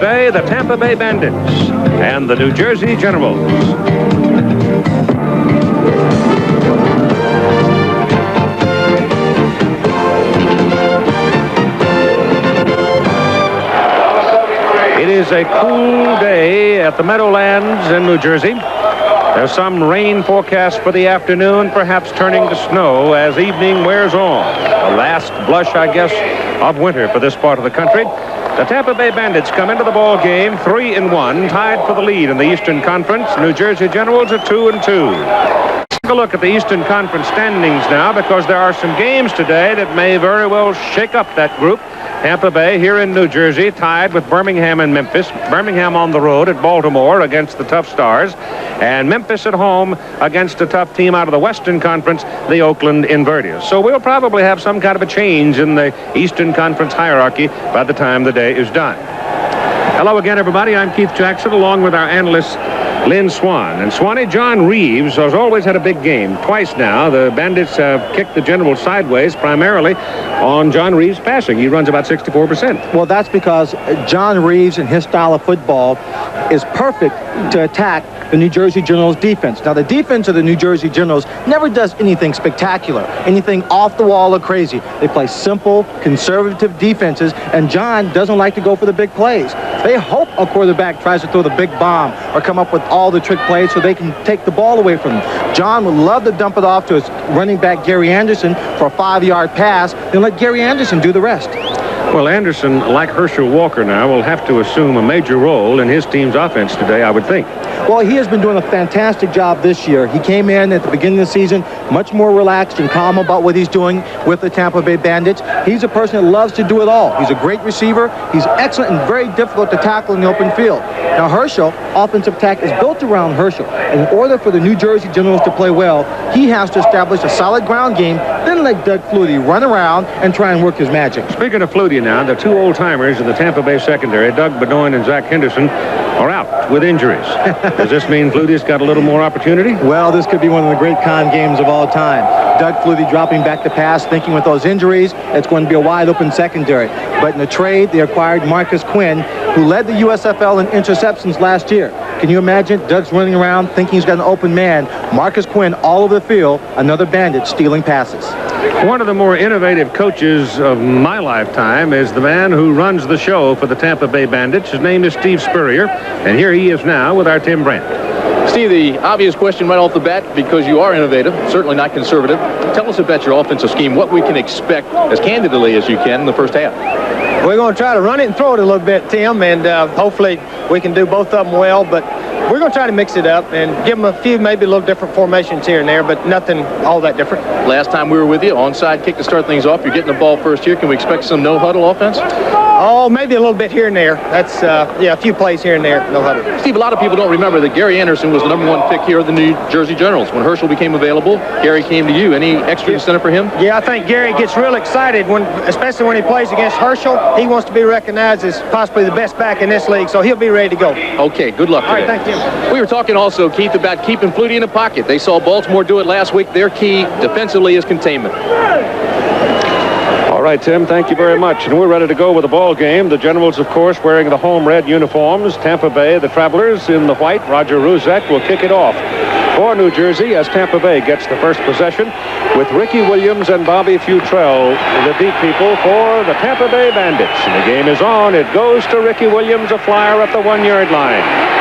Today, the Tampa Bay Bandits and the New Jersey Generals. It is a cool day at the Meadowlands in New Jersey. There's some rain forecast for the afternoon, perhaps turning to snow as evening wears on. The last blush, I guess, of winter for this part of the country. The Tampa Bay Bandits come into the ball game 3-1, tied for the lead in the Eastern Conference. New Jersey Generals are 2-2. Take a look at the Eastern Conference standings now, because there are some games today that may very well shake up that group. Tampa Bay here in New Jersey tied with Birmingham and Memphis. Birmingham on the road at Baltimore against the Tough Stars. And Memphis at home against a tough team out of the Western Conference, the Oakland Inverters. So we'll probably have some kind of a change in the Eastern Conference hierarchy by the time the day is done. Hello again, everybody. I'm Keith Jackson, along with our analyst, LYNN Swann. And Swanee, John Reeves has always had a big game. Twice now, the Bandits have kicked the Generals sideways, primarily on John Reeves' passing. He runs about 64%. Well, that's because John Reeves and his style of football is perfect to attack the New Jersey Generals defense. Now, the defense of the New Jersey Generals never does anything spectacular, anything off the wall or crazy. They play simple, conservative defenses, and John doesn't like to go for the big plays. They hope a quarterback tries to throw the big bomb or come up with all the trick plays so they can take the ball away from him. John would love to dump it off to his running back, Gary Anderson, for a 5-yard pass, then let Gary Anderson do the rest. Well, Anderson, like Herschel Walker now, will have to assume a major role in his team's offense today, I would think. Well, he has been doing a fantastic job this year. He came in at the beginning of the season much more relaxed and calm about what he's doing with the Tampa Bay Bandits. He's a person that loves to do it all. He's a great receiver. He's excellent and very difficult to tackle in the open field. Now, Herschel, offensive attack is built around Herschel. In order for the New Jersey Generals to play well, he has to establish a solid ground game, then let Doug Flutie run around and try and work his magic. Speaking of Flutie now, the two old-timers in the Tampa Bay secondary, Doug Bedoin and Zach Henderson, are out with injuries. Does this mean Flutie's got a little more opportunity? Well, this could be one of the great con games of all time. Doug Flutie dropping back to pass, thinking with those injuries, it's going to be a wide-open secondary. But in the trade, they acquired Marcus Quinn, who led the USFL in interceptions last year. Can you imagine? Doug's running around thinking he's got an open man. Marcus Quinn all over the field, another Bandit stealing passes. One of the more innovative coaches of my lifetime is the man who runs the show for the Tampa Bay Bandits. His name is Steve Spurrier, and here he is now with our Tim Brandt. Steve, the obvious question right off the bat, because you are innovative, certainly not conservative, tell us about your offensive scheme, what we can expect as candidly as you can in the first half. We're going to try to run it and throw it a little bit, Tim, and hopefully we can do both of them well, but we're going to try to mix it up and give them a few, maybe a little different formations here and there, but nothing all that different. Last time we were with you, onside kick to start things off. You're getting the ball first here. Can we expect some no-huddle offense? Oh, maybe a little bit here and there. That's, yeah, a few plays here and there, no huddle. Steve, a lot of people don't remember that Gary Anderson was the #1 pick here of the New Jersey Generals. When Herschel became available, Gary came to you. Any extra incentive for him? Yeah, I think Gary gets real excited, especially when he plays against Herschel. He wants to be recognized as possibly the best back in this league, so he'll be ready to go. Okay, good luck today. All right, thank you. We were talking also, Keith, about keeping Flutie in the pocket. They saw Baltimore do it last week. Their key defensively is containment. All right, Tim, thank you very much. And we're ready to go with the ball game. The Generals, of course, wearing the home red uniforms. Tampa Bay, the Travelers, in the white. Roger Ruzek will kick it off for New Jersey as Tampa Bay gets the first possession with Ricky Williams and Bobby Futrell, the deep people for the Tampa Bay Bandits. And the game is on. It goes to Ricky Williams, a flyer at the 1-yard line.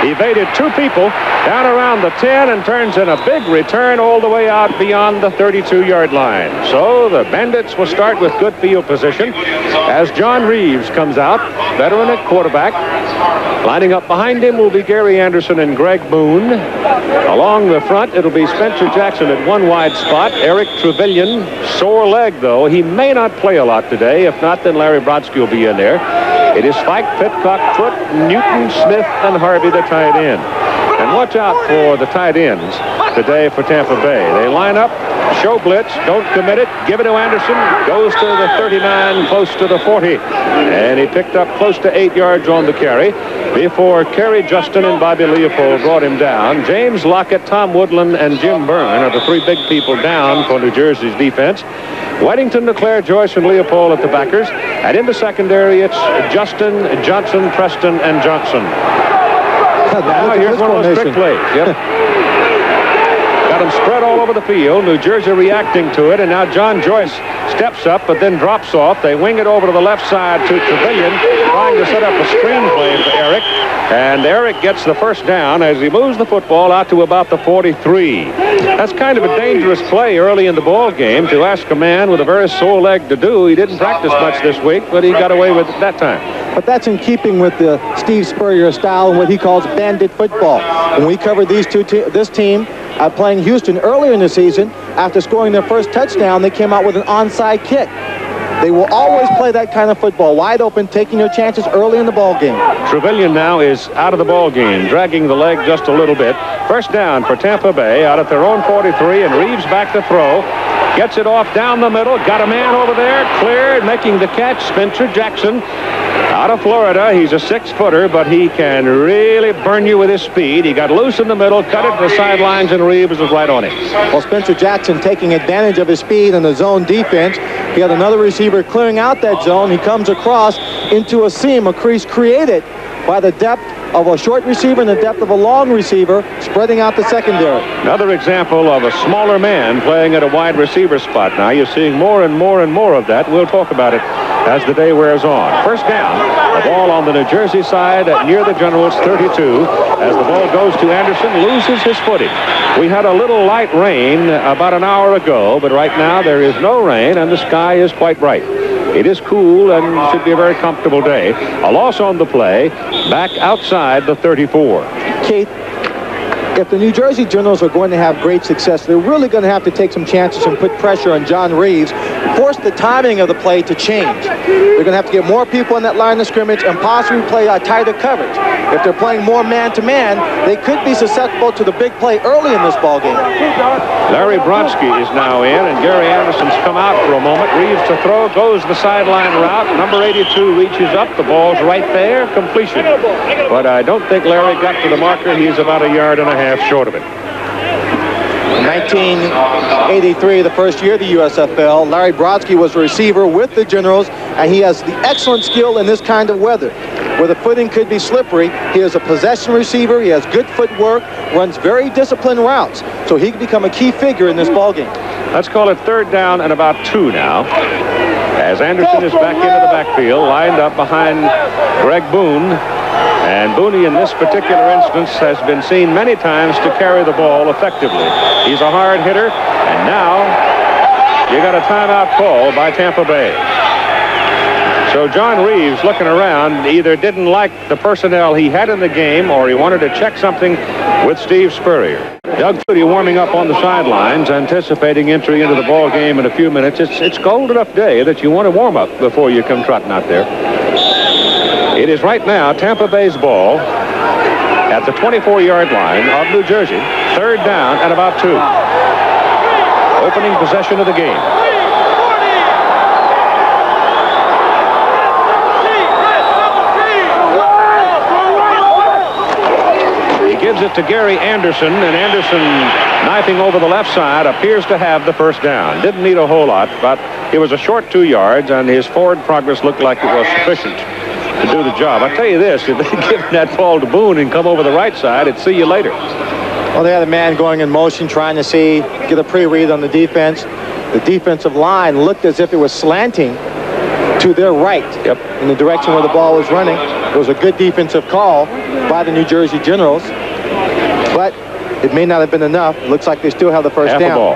Evaded two people down around the 10 and turns in a big return all the way out beyond the 32-yard line. So the Bandits will start with good field position as John Reeves comes out, veteran at quarterback. Lining up behind him will be Gary Anderson and Greg Boone. Along the front, it'll be Spencer Jackson at one wide spot. Eric Trevelyan, sore leg, though. He may not play a lot today. If not, then Larry Brodsky will be in there. It is Fike, Pitcock, Foote, Newton, Smith, and Harvey, the tight end. And watch out for the tight ends today for Tampa Bay. They line up Show blitz, don't commit it, give it to Anderson, goes to the 39, close to the 40, and he picked up close to 8 yards on the carry before Kerry Justin and Bobby Leopold brought him down. James Lockett, Tom Woodland, and Jim Byrne are the three big people down for New Jersey's defense. Weddington, Leclerc, Joyce, and Leopold at the backers, and in the secondary it's Justin, Johnson, Preston, and Johnson. Now here's one of those trick plays. Yep. Got them spread all over the field. New Jersey reacting to it, and now John Joyce steps up but then drops off. They wing it over to the left side to Trevelyan, trying to set up a screen play for Eric, and Eric gets the first down as he moves the football out to about the 43. That's kind of a dangerous play early in the ball game to ask a man with a very sore leg to do. He didn't practice much this week, but he got away with it that time. But that's in keeping with the Steve Spurrier style and what he calls bandit football. When we covered this team playing Houston earlier in the season, after scoring their first touchdown, they came out with an onside kick. They will always play that kind of football, wide open, taking their chances early in the ball game. Trevelyan now is out of the ball game, dragging the leg just a little bit. First down for Tampa Bay out at their own 43, and Reeves back to throw. Gets it off down the middle. Got a man over there. Cleared, making the catch. Spencer Jackson out of Florida. He's a 6-footer, but he can really burn you with his speed. He got loose in the middle, cut it to the sidelines, and Reeves was right on him. Well, Spencer Jackson taking advantage of his speed in the zone defense. He had another receiver clearing out that zone. He comes across into a seam, a crease created by the depth of a short receiver and the depth of a long receiver, spreading out the secondary. Another example of a smaller man playing at a wide receiver spot. Now you're seeing more and more and more of that. We'll talk about it as the day wears on. First down, the ball on the New Jersey side near the Generals 32. As the ball goes to Anderson, loses his footing. We had a little light rain about an hour ago, but right now there is no rain and the sky is quite bright. It is cool and should be a very comfortable day. A loss on the play, back outside the 34. Keith, if the New Jersey Generals are going to have great success, they're really going to have to take some chances and put pressure on John Reeves, force the timing of the play to change. They're going to have to get more people in that line of scrimmage and possibly play a tighter coverage. If they're playing more man-to-man, they could be susceptible to the big play early in this ballgame. Larry Brodsky is now in, and Gary Anderson's come out for a moment. Reeves to throw, goes the sideline route. Number 82 reaches up. The ball's right there. Completion. But I don't think Larry got to the marker. He's about 1.5 yards short of it. In 1983, the first year of the USFL, Larry Brodsky was a receiver with the Generals, and he has the excellent skill in this kind of weather, where the footing could be slippery. He is a possession receiver. He has good footwork, runs very disciplined routes, so he can become a key figure in this ballgame. Let's call it third down and about 2 now, as Anderson is back into the backfield, lined up behind Greg Boone. And Booney, in this particular instance, has been seen many times to carry the ball effectively. He's a hard hitter, and now you got a timeout call by Tampa Bay. So John Reeves, looking around, either didn't like the personnel he had in the game, or he wanted to check something with Steve Spurrier. Doug Flutie warming up on the sidelines, anticipating entry into the ball game in a few minutes. It's a cold enough day that you want to warm up before you come trotting out there. It is right now Tampa Bay's ball at the 24-yard line of New Jersey. Third down and about 2. Opening possession of the game. He gives it to Gary Anderson, and Anderson, knifing over the left side, appears to have the first down. Didn't need a whole lot, but it was a short 2 yards, and his forward progress looked like it was sufficient to do the job. I tell you this, if they'd given that ball to Boone and come over the right side, it'd see you later. Well, they had a man going in motion, trying to get a pre-read on the defense. The defensive line looked as if it was slanting to their right, in the direction where the ball was running. It was a good defensive call by the New Jersey Generals, but it may not have been enough. It looks like they still have the first down. Half a ball.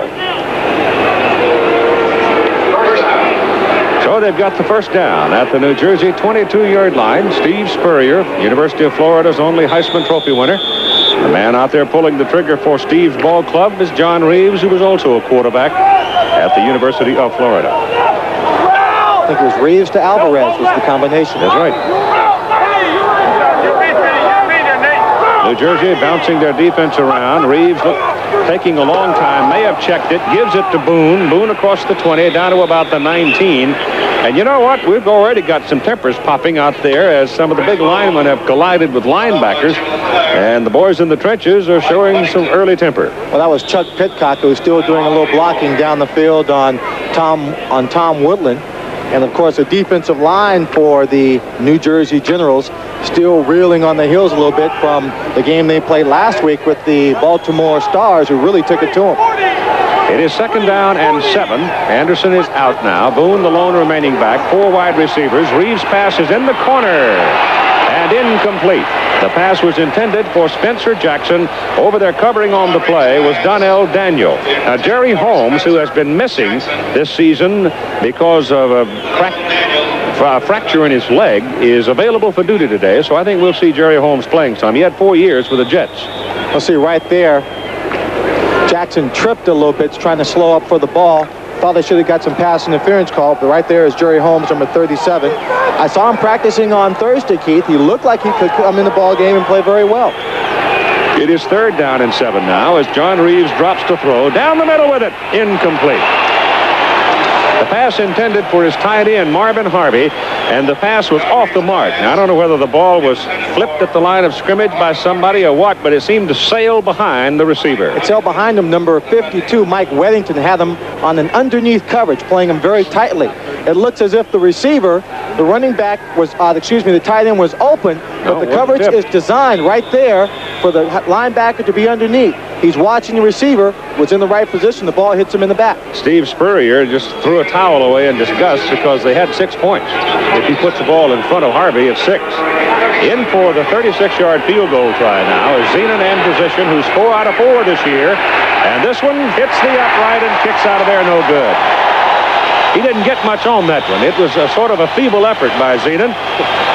So they've got the first down at the New Jersey 22-yard line. Steve Spurrier, University of Florida's only Heisman Trophy winner. The man out there pulling the trigger for Steve's ball club is John Reeves, who was also a quarterback at the University of Florida. I think it was Reeves to Alvarez was the combination. That's right. New Jersey bouncing their defense around. Reeves taking a long time. May have checked it. Gives it to Boone. Boone across the 20, down to about the 19. And you know what? We've already got some tempers popping out there as some of the big linemen have collided with linebackers. And the boys in the trenches are showing some early temper. Well, that was Chuck Pitcock, who was still doing a little blocking down the field on Tom Woodland. And, of course, the defensive line for the New Jersey Generals still reeling on the heels a little bit from the game they played last week with the Baltimore Stars, who really took it to them. It is 2nd down and 7. Anderson is out now. Boone, the lone remaining back. 4 wide receivers. Reeves' pass is in the corner and incomplete. The pass was intended for Spencer Jackson. Over there covering on the play was Donnell Daniel. Now, Jerry Holmes, who has been missing this season because of a fracture in his leg, is available for duty today. So I think we'll see Jerry Holmes playing some. He had 4 years with the Jets. Let's see right there. Jackson tripped a little bit, trying to slow up for the ball. Thought they should have got some pass interference call, but right there is Jerry Holmes, number 37. I saw him practicing on Thursday, Keith. He looked like he could come in the ball game and play very well. It is 3rd down and 7 now as John Reeves drops to throw. Down the middle with it. Incomplete. The pass intended for his tight end, Marvin Harvey, and the pass was off the mark. Now, I don't know whether the ball was flipped at the line of scrimmage by somebody or what, but it seemed to sail behind the receiver. It sailed behind him. Number 52, Mike Weddington, had him on an underneath coverage, playing him very tightly. It looks as if the receiver, the running back was, the tight end was open, but the coverage is designed right there for the linebacker to be underneath. He's watching the receiver, was in the right position. The ball hits him in the back. Steve Spurrier just threw a towel away in disgust because they had 6 points. If he puts the ball in front of Harvey, it's 6. In for the 36-yard field goal try now is Zenon in position, who's 4 out of 4 this year. And this one hits the upright and kicks out of there, no good. He didn't get much on that one. It was a sort of a feeble effort by Zenon.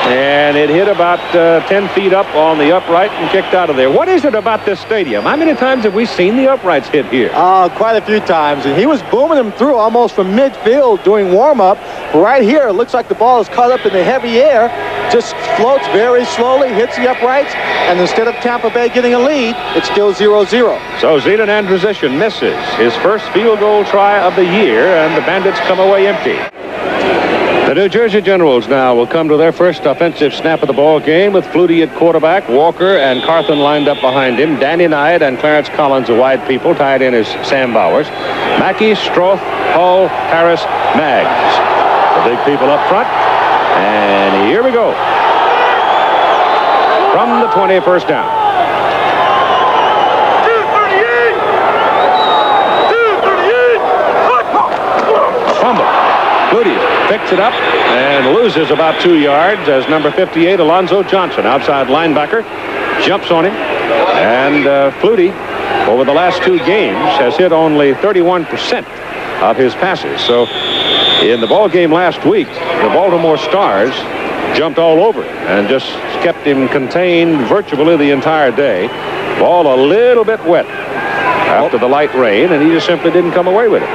And it hit about 10 feet up on the upright and kicked out of there. What is it about this stadium? How many times have we seen the uprights hit here? Quite a few times. And he was booming them through almost from midfield doing warm-up. Right here, it looks like the ball is caught up in the heavy air. Just floats very slowly, hits the uprights, and instead of Tampa Bay getting a lead, it's still 0-0. So Zenon in position misses his first field goal try of the year, and the Bandits come away empty. The New Jersey Generals now will come to their first offensive snap of the ball game with Flutie at quarterback, Walker and Carthen lined up behind him, Danny Knight and Clarence Collins, the wide people. Tied in is Sam Bowers, Mackey, Stroth, Hull, Harris, Maggs. The big people up front, and here we go. From the 20, first down. 238. Fumble. Flutie picks it up and loses about 2 yards as number 58, Alonzo Johnson, outside linebacker, jumps on him. And Flutie, over the last 2 games, has hit only 31% of his passes. So in the ball game last week, the Baltimore Stars jumped all over him and just kept him contained virtually the entire day. Ball a little bit wet after the light rain, and he just simply didn't come away with it.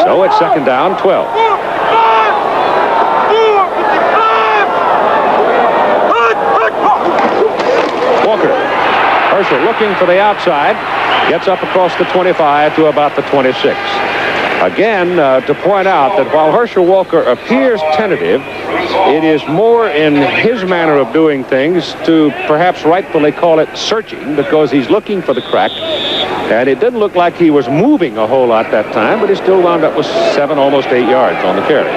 So it's 2nd down, 12. Walker. Herschel looking for the outside. Gets up across the 25 to about the 26. Again, to point out that while Herschel Walker appears tentative, it is more in his manner of doing things to perhaps rightfully call it searching, because he's looking for the crack. And it didn't look like he was moving a whole lot that time, but he still wound up with 7, almost 8 yards on the carry.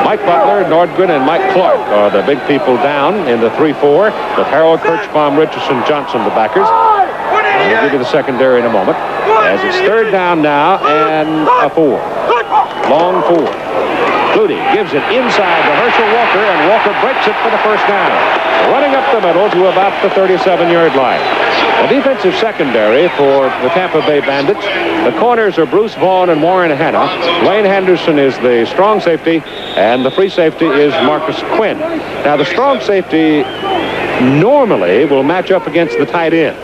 Mike Butler, Nordgren, and Mike Clark are the big people down in the 3-4, with Harold, Kirchbaum, Richardson, Johnson, the backers. I'll give you the secondary in a moment. As it's 3rd down now and a 4. Long 4. Flutie gives it inside to Herschel Walker, and Walker breaks it for the first down. Running up the middle to about the 37-yard line. The defensive secondary for the Tampa Bay Bandits. The corners are Bruce Vaughan and Warren Hanna. Wayne Henderson is the strong safety, and the free safety is Marcus Quinn. Now, the strong safety normally will match up against the tight end.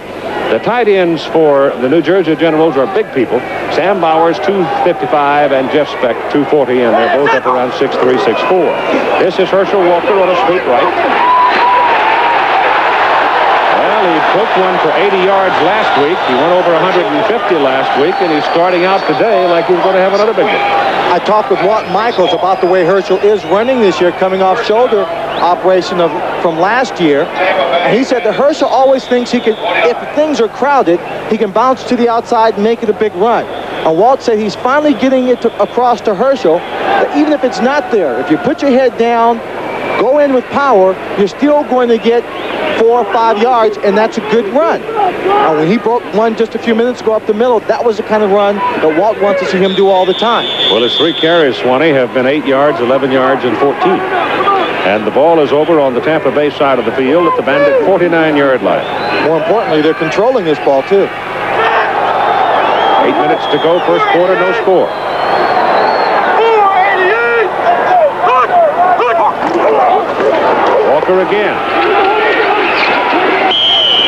The tight ends for the New Jersey Generals are big people. Sam Bowers, 255, and Jeff Speck, 240, and they're both up around 6'3", 6'4". This is Herschel Walker on a sweep right. Well, Well, he broke one for 80 yards last week. He went over 150 last week, and he's starting out today like he's going to have another big one. I talked with Walt Michaels about the way Herschel is running this year, coming off shoulder operation from last year. And he said that Herschel always thinks he can, if things are crowded, he can bounce to the outside and make it a big run. And Walt said he's finally getting it across to Herschel that even if it's not there, if you put your head down, go in with power, you're still going to get 4 or 5 yards, and that's a good run. And when he broke one just a few minutes ago up the middle, that was the kind of run that Walt wants to see him do all the time. Well, his 3 carries, Swanee, have been 8 yards, 11 yards, and 14. And the ball is over on the Tampa Bay side of the field at the Bandit 49-yard line. More importantly, they're controlling this ball, too. 8 minutes to go, first quarter, no score. Walker again.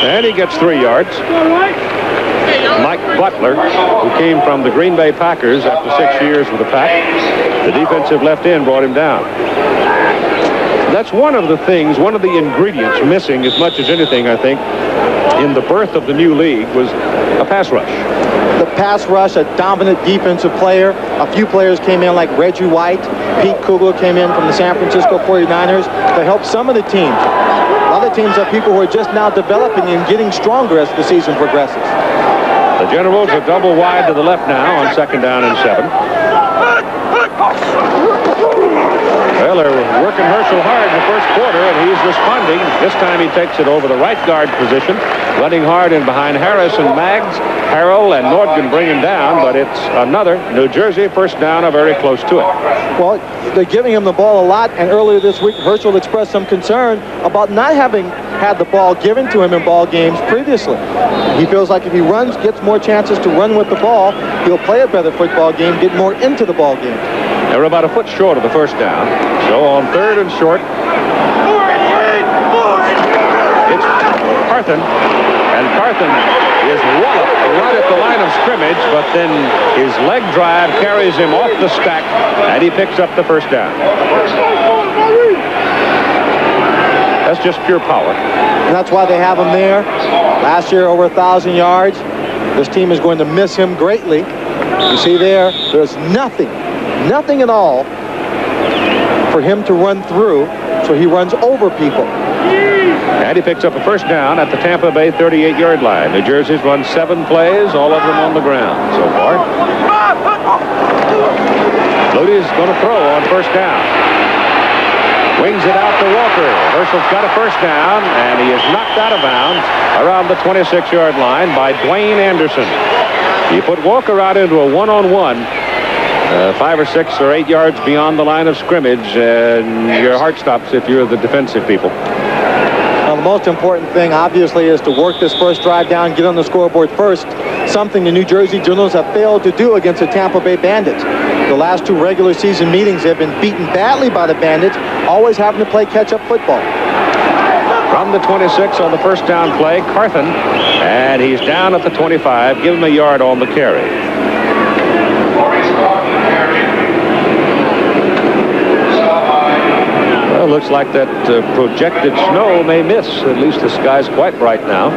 And he gets 3 yards. Mike Butler, who came from the Green Bay Packers after 6 years with the Pack, the defensive left end brought him down. That's one of the things, one of the ingredients missing as much as anything, I think, in the birth of the new league was a pass rush. The pass rush, a dominant defensive player. A few players came in like Reggie White. Pete Kugler came in from the San Francisco 49ers to help some of the teams. Other teams are people who are just now developing and getting stronger as the season progresses. The Generals are double wide to the left now on 2nd down and 7. Well, they're working Herschel hard in the first quarter, and he's responding. This time he takes it over the right guard position, running hard in behind Harris and Maggs. Harrell and Nordgren bring him down, but it's another New Jersey first down, or very close to it. Well, they're giving him the ball a lot, and earlier this week, Herschel expressed some concern about not having had the ball given to him in ball games previously. He feels like if he runs, gets more chances to run with the ball, he'll play a better football game, get more into the ball game. They're about a foot short of the first down. So on 3rd and short, it's Carthen. And Carthen is walloped right at the line of scrimmage, but then his leg drive carries him off the stack, and he picks up the first down. That's just pure power. And that's why they have him there. Last year, over 1,000 yards. This team is going to miss him greatly. You see there's nothing at all for him to run through, so he runs over people. And he picks up a first down at the Tampa Bay 38-yard line. New Jersey's run 7 plays, all of them on the ground so far. Flutie's going to throw on first down. Wings it out to Walker. Herschel's got a first down, and he is knocked out of bounds around the 26-yard line by Dwayne Anderson. You put Walker out into a one-on-one, 5 or 6 or 8 yards beyond the line of scrimmage, and your heart stops if you're the defensive people. Well, the most important thing, obviously, is to work this first drive down, get on the scoreboard first, something the New Jersey Generals have failed to do against the Tampa Bay Bandits. The last 2 regular season meetings, they've been beaten badly by the Bandits, always having to play catch-up football. From the 26 on the first down play, Carthen, and he's down at the 25. Give him a yard on the carry. Well, looks like that projected snow may miss. At least the sky's quite bright now.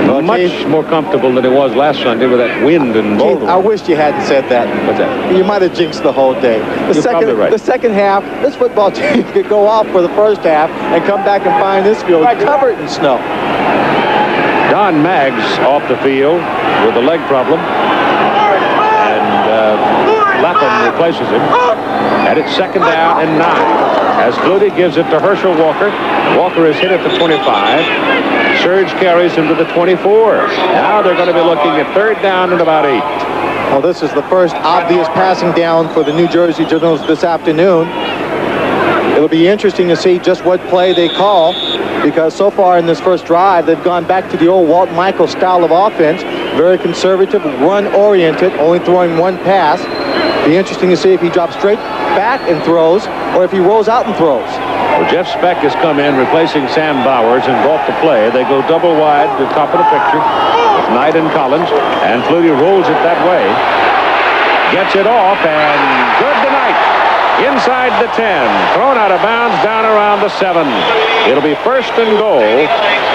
Well, much more comfortable than it was last Sunday with that wind and Baltimore. I wish you hadn't said that. What's that? You might have jinxed the whole day. You're probably right. The second half, this football team could go off for the first half and come back and find this field covered in snow. Don Maggs off the field with a leg problem. And Lapham replaces him. And it's 2nd down and 9. As Flutie gives it to Herschel Walker. Walker is hit at the 25. Surge carries him to the 24. Now they're going to be looking at 3rd down and about 8. Well, this is the first obvious passing down for the New Jersey Generals this afternoon. It'll be interesting to see just what play they call, because so far in this first drive, they've gone back to the old Walt Michaels style of offense. Very conservative, run-oriented, only throwing 1 pass. Be interesting to see if he drops straight back and throws, or if he rolls out and throws. Well, Jeff Speck has come in replacing Sam Bowers and brought the play. They go double wide to the top of the picture with Knight and Collins, and Flutie rolls it that way. Gets it off, and good to Knight. Inside the 10. Thrown out of bounds down around the 7. It'll be first and goal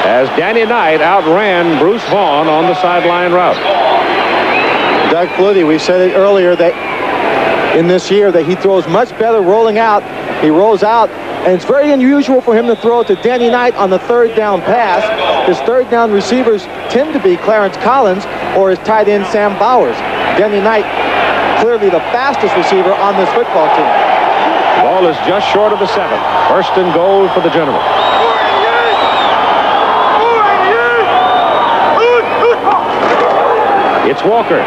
as Danny Knight outran Bruce Vaughan on the sideline route. Doug Flutie, we said it earlier that in this year that he throws much better rolling out. He rolls out, and it's very unusual for him to throw it to Danny Knight on the third down pass. His third down receivers tend to be Clarence Collins or his tight end Sam Bowers. Danny Knight, clearly the fastest receiver on this football team. Ball is just short of the 7. First and goal for the Generals. It's Walker.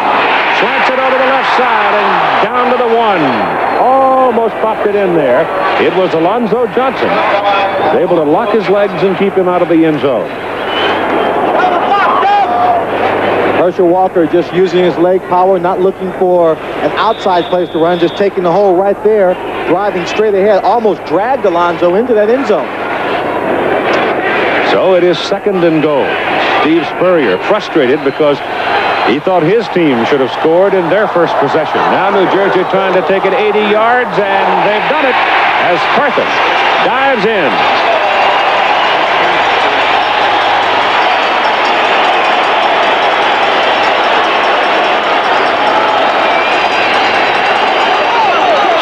Slants it over the left side and down to the 1. Almost popped it in there. It was Alonzo Johnson. Was able to lock his legs and keep him out of the end zone. Herschel Walker just using his leg power, not looking for an outside place to run, just taking the hole right there, driving straight ahead, almost dragged Alonzo into that end zone. So it is second and goal. Steve Spurrier frustrated because he thought his team should have scored in their first possession. Now New Jersey trying to take it 80 yards, and they've done it as Carthon dives in.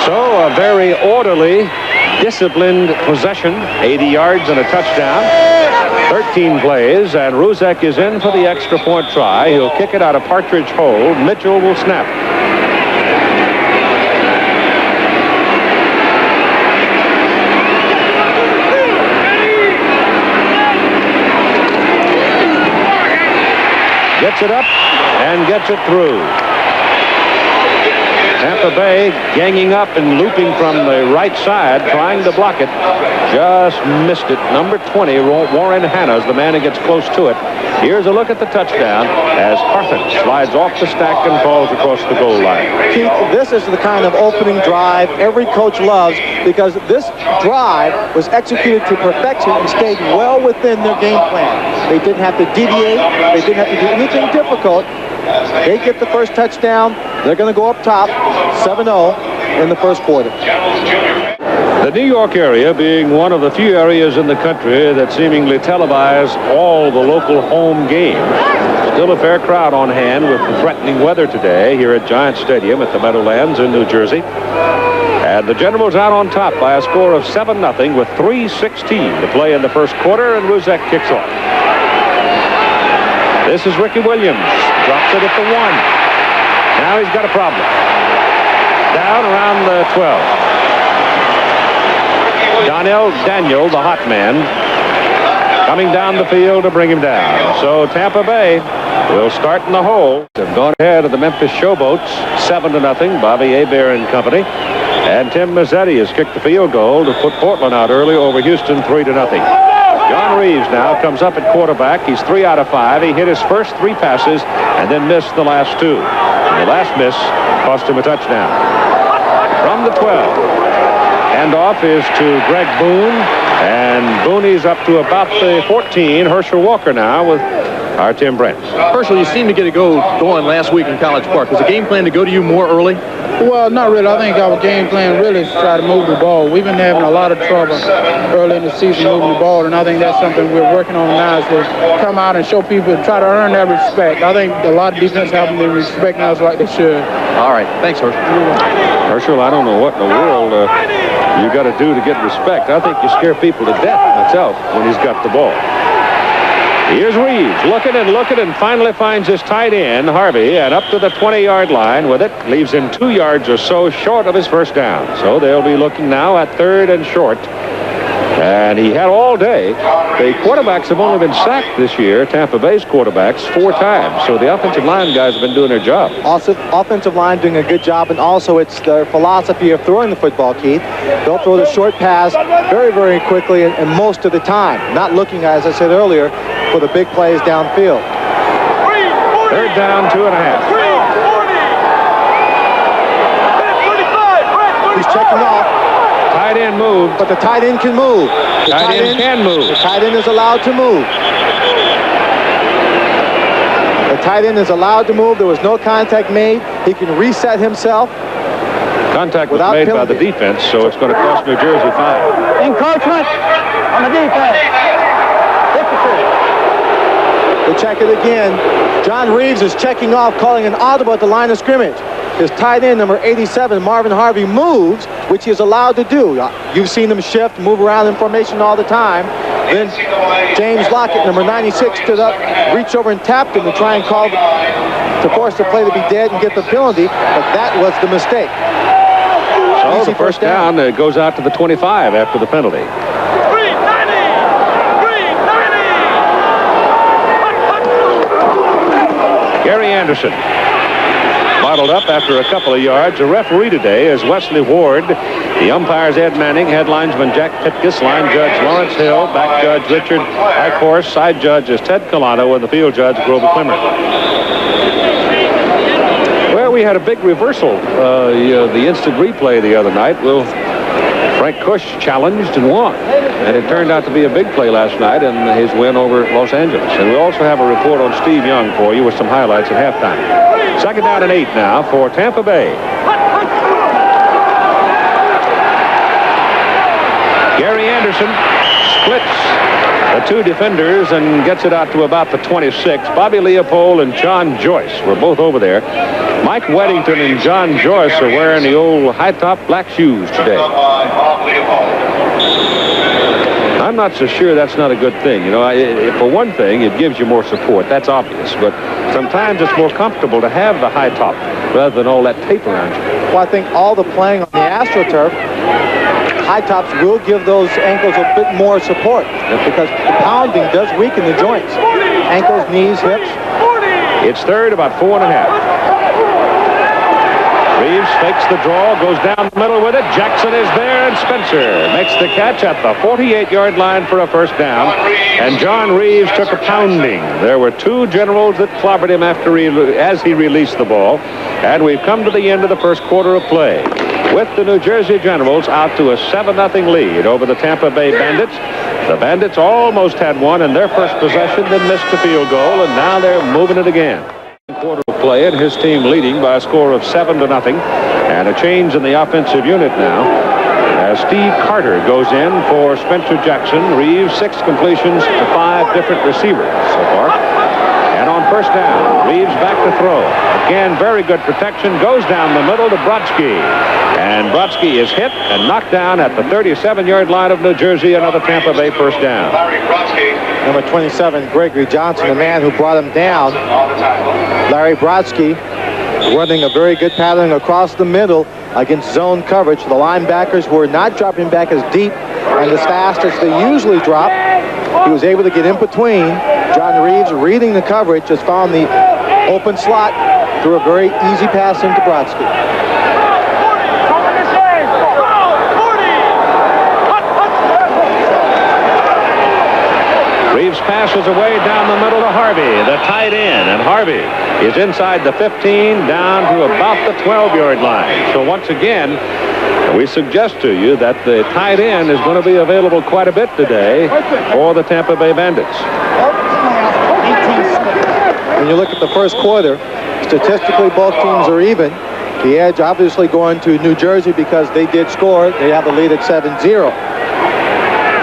So a very orderly, disciplined possession, 80 yards and a touchdown. 13 plays, and Ruzek is in for the extra point try. He'll kick it out of Partridge hole. Mitchell will snap. Gets it up and gets it through. Tampa Bay ganging up and looping from the right side, trying to block it. Just missed it. Number 20, Warren Hanna's the man who gets close to it. Here's a look at the touchdown as Carthon slides off the stack and falls across the goal line. Keith, this is the kind of opening drive every coach loves because this drive was executed to perfection and stayed well within their game plan. They didn't have to deviate. They didn't have to do anything difficult. They get the first touchdown. They're going to go up top 7-0 in the first quarter. The New York area being one of the few areas in the country that seemingly televise all the local home games. Still a fair crowd on hand with the threatening weather today here at Giant Stadium at the Meadowlands in New Jersey. And the Generals out on top by a score of 7-0 with 3:16 to play in the first quarter, and Ruzek kicks off. This is Ricky Williams. Drops it at the 1. Now he's got a problem. Down around the 12. Donnell Daniel, the hot man, coming down the field to bring him down. So Tampa Bay will start in the hole. They've gone ahead of the Memphis Showboats 7-0. Bobby Hebert and company. And Tim Mazzetti has kicked the field goal to put Portland out early over Houston 3-0. John Reeves now comes up at quarterback. He's 3 out of 5. He hit his first 3 passes and then missed the last 2. And the last miss cost him a touchdown. From the 12. Handoff is to Greg Boone, and Booney's up to about the 14. Herschel Walker now with our Tim Brent. Herschel, you seemed to get a going last week in College Park. Was the game plan to go to you more early? Well, not really. I think our game plan really is to try to move the ball. We've been having a lot of trouble early in the season moving the ball, and I think that's something we're working on now is to come out and show people, try to earn their respect. I think a lot of defense haven't been respecting us like they should. All right. Thanks, Herschel. Herschel, I don't know what in the world you got to do to get respect. I think you scare people to death myself when he's got the ball. Here's Reeves looking and finally finds his tight end, Harvey, and up to the 20-yard line with it. Leaves him 2 yards or so short of his first down. So they'll be looking now at 3rd and short. And he had all day. The quarterbacks have only been sacked this year, Tampa Bay's quarterbacks, 4 times. So the offensive line guys have been doing their job. Also, offensive line doing a good job, and also it's their philosophy of throwing the football, Keith. They'll throw the short pass very, very quickly and most of the time. Not looking, as I said earlier, for the big plays downfield. 3rd down, 2.5. He's checking off. Tight end moved. But the tight end can move. The tight end can move. The tight end is allowed to move. The tight end is allowed to move. There was no contact made. He can reset himself. Contact was without made penalty. by the defense, so it's going to cost New Jersey 5. Encroachment on the defense. 52. We'll check it again. John Reeves is checking off, calling an audible at the line of scrimmage. His tight end, number 87, Marvin Harvey, moves, which he is allowed to do. You've seen him shift, move around in formation all the time. Then James Lockett, number 96, stood up, reached over and tapped him to try and call to force the play to be dead and get the penalty, but that was the mistake. So the first down goes out to the 25 after the penalty. Gary Anderson bottled up after a couple of yards. A referee today is Wesley Ward. The umpires Ed Manning, head linesman Jack Pitkus, line judge Lawrence Hill, back judge Richard Eichhorst, side judge is Ted Colano, and the field judge Grover Clemmer. Well, we had a big reversal. The instant replay the other night. Well, Frank Cush challenged and won. And it turned out to be a big play last night in his win over Los Angeles. And we also have a report on Steve Young for you with some highlights at halftime. Second down and 8 now for Tampa Bay. Gary Anderson splits the two defenders and gets it out to about the 26. Bobby Leopold and John Joyce were both over there. Mike Weddington and John Joyce are wearing the old high-top black shoes today. I'm not so sure that's not a good thing. You know, for one thing, it gives you more support. That's obvious. But sometimes it's more comfortable to have the high top rather than all that tape around you. Well, I think all the playing on the AstroTurf, high tops will give those ankles a bit more support because the pounding does weaken the joints. Ankles, knees, hips. It's third, about 4.5. Reeves fakes the draw, goes down the middle with it. Jackson is there, and Spencer makes the catch at the 48-yard line for a first down. And John Reeves took a pounding. There were two generals that clobbered him as he released the ball. And we've come to the end of the first quarter of play, with the New Jersey Generals out to a 7-0 lead over the Tampa Bay Bandits. The Bandits almost had one in their first possession, then missed the field goal, and now they're moving it again. Quarter of play, and his team leading by a score of 7-0, and a change in the offensive unit now as Steve Carter goes in for Spencer Jackson. Reeves 6 completions to 5 different receivers so far. And on first down, Reeves back to throw. Again, very good protection, goes down the middle to Brodsky. And Brodsky is hit and knocked down at the 37-yard line of New Jersey. Another Tampa Bay first down. Number 27, Gregory Johnson, the man who brought him down. Larry Brodsky running a very good pattern across the middle against zone coverage. The linebackers were not dropping back as deep and as fast as they usually drop. He was able to get in between. John Reeves, reading the coverage, has found the open slot through a very easy pass into Brodsky. Reeves passes away down the middle to Harvey, the tight end, and Harvey is inside the 15 down to about the 12-yard line. So once again, we suggest to you that the tight end is going to be available quite a bit today for the Tampa Bay Bandits. When you look at the first quarter, statistically both teams are even. The edge obviously going to New Jersey because they did score. They have the lead at 7-0.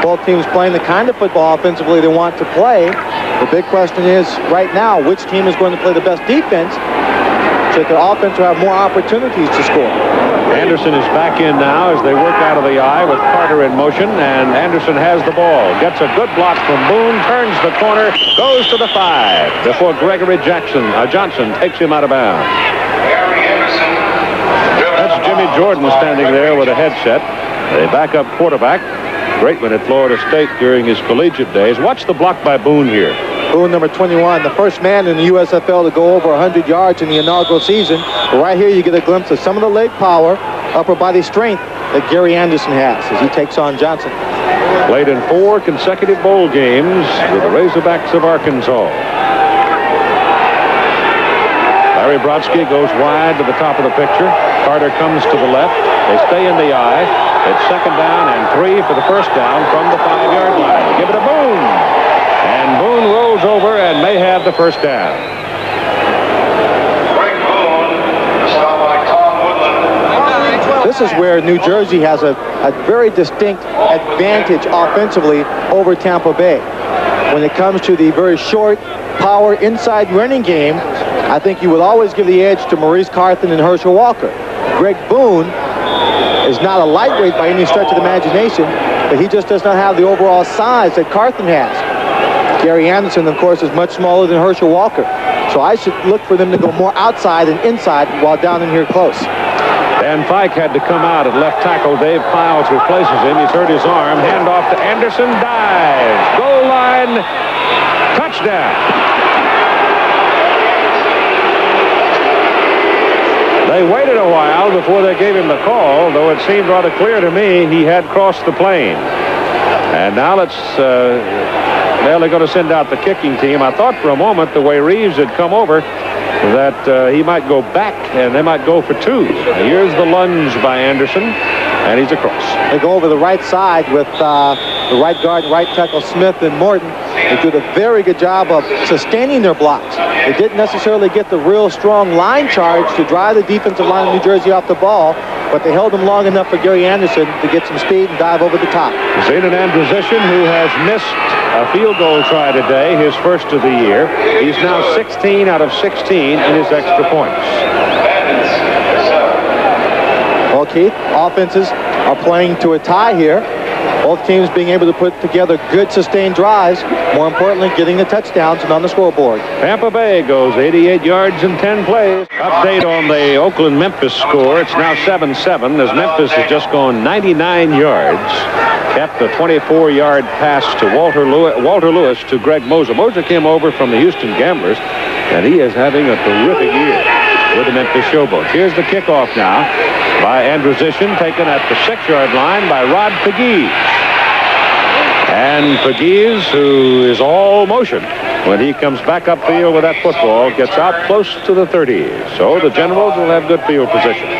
Both teams playing the kind of football offensively they want to play. The big question is, right now, which team is going to play the best defense so that the offense will have more opportunities to score. Anderson is back in now as they work out of the eye with Carter in motion, and Anderson has the ball. Gets a good block from Boone, turns the corner, goes to the 5 before Gregory Johnson takes him out of bounds. That's Jimmy Jordan standing there with a headset. The backup quarterback. Great one at Florida State during his collegiate days. Watch the block by Boone here. Boone, number 21, the first man in the USFL to go over 100 yards in the inaugural season. But right here you get a glimpse of some of the leg power, upper body strength that Gary Anderson has as he takes on Johnson. Played in 4 consecutive bowl games with the Razorbacks of Arkansas. Larry Brodsky goes wide to the top of the picture. Carter comes to the left. They stay in the eye. It's second down and 3 for the first down from the 5-yard line. Give it to Boone. And Boone rolls over and may have the first down. Greg Boone, stopped by Tom Woodland. this is where New Jersey has a very distinct advantage offensively over Tampa Bay. When it comes to the very short, power, inside running game, I think you would always give the edge to Maurice Carthen and Herschel Walker. Greg Boone is not a lightweight by any stretch of the imagination, but he just does not have the overall size that Carthen has. Gary Anderson, of course, is much smaller than Herschel Walker. So I should look for them to go more outside and inside while down in here close. Dan Fike had to come out at left tackle. Dave Piles replaces him. He's hurt his arm. Handoff to Anderson. Dives. Goal line. Touchdown. They waited a while before they gave him the call, though it seemed rather clear to me he had crossed the plane. And now let's... well, they're going to send out the kicking team. I thought for a moment, the way Reeves had come over, that he might go back and they might go for two. Here's the lunge by Anderson, and he's across. They go over the right side with the right guard and right tackle Smith and Morton. They did a very good job of sustaining their blocks. They didn't necessarily get the real strong line charge to drive the defensive line of New Jersey off the ball, but they held them long enough for Gary Anderson to get some speed and dive over the top. Zenon Andrusician, who has missed a field goal try today, his first of the year. He's now 16 out of 16 in his extra points. Well, Keith, offenses are playing to a tie here. Both teams being able to put together good sustained drives. More importantly, getting the touchdowns and on the scoreboard. Tampa Bay goes 88 yards in 10 plays. Update on the Oakland-Memphis score. It's now 7-7 as Memphis has just gone 99 yards. Kept a 24-yard pass to Walter Lewis to Greg Moser. Moser came over from the Houston Gamblers, and he is having a terrific year with the Memphis Showboats. Here's the kickoff now by Andrusician, taken at the 6-yard line by Rod Pegues. And Pegues, who is all motion, when he comes back upfield with that football, gets out close to the 30. So the Generals will have good field position.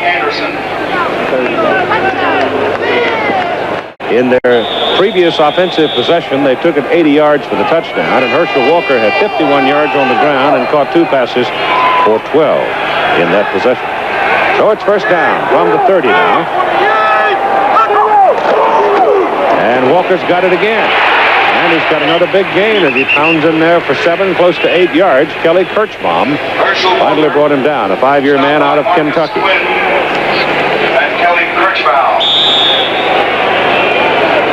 In their previous offensive possession, they took it 80 yards for the touchdown, and Herschel Walker had 51 yards on the ground and caught 2 passes for 12 in that possession. So it's first down from the 30 now. And Walker's got it again. And he's got another big gain as he pounds in there for 7, close to 8 yards. Kelly Kirchbaum finally brought him down, a 5-year man out of Kentucky. And Kelly Kirchbaum.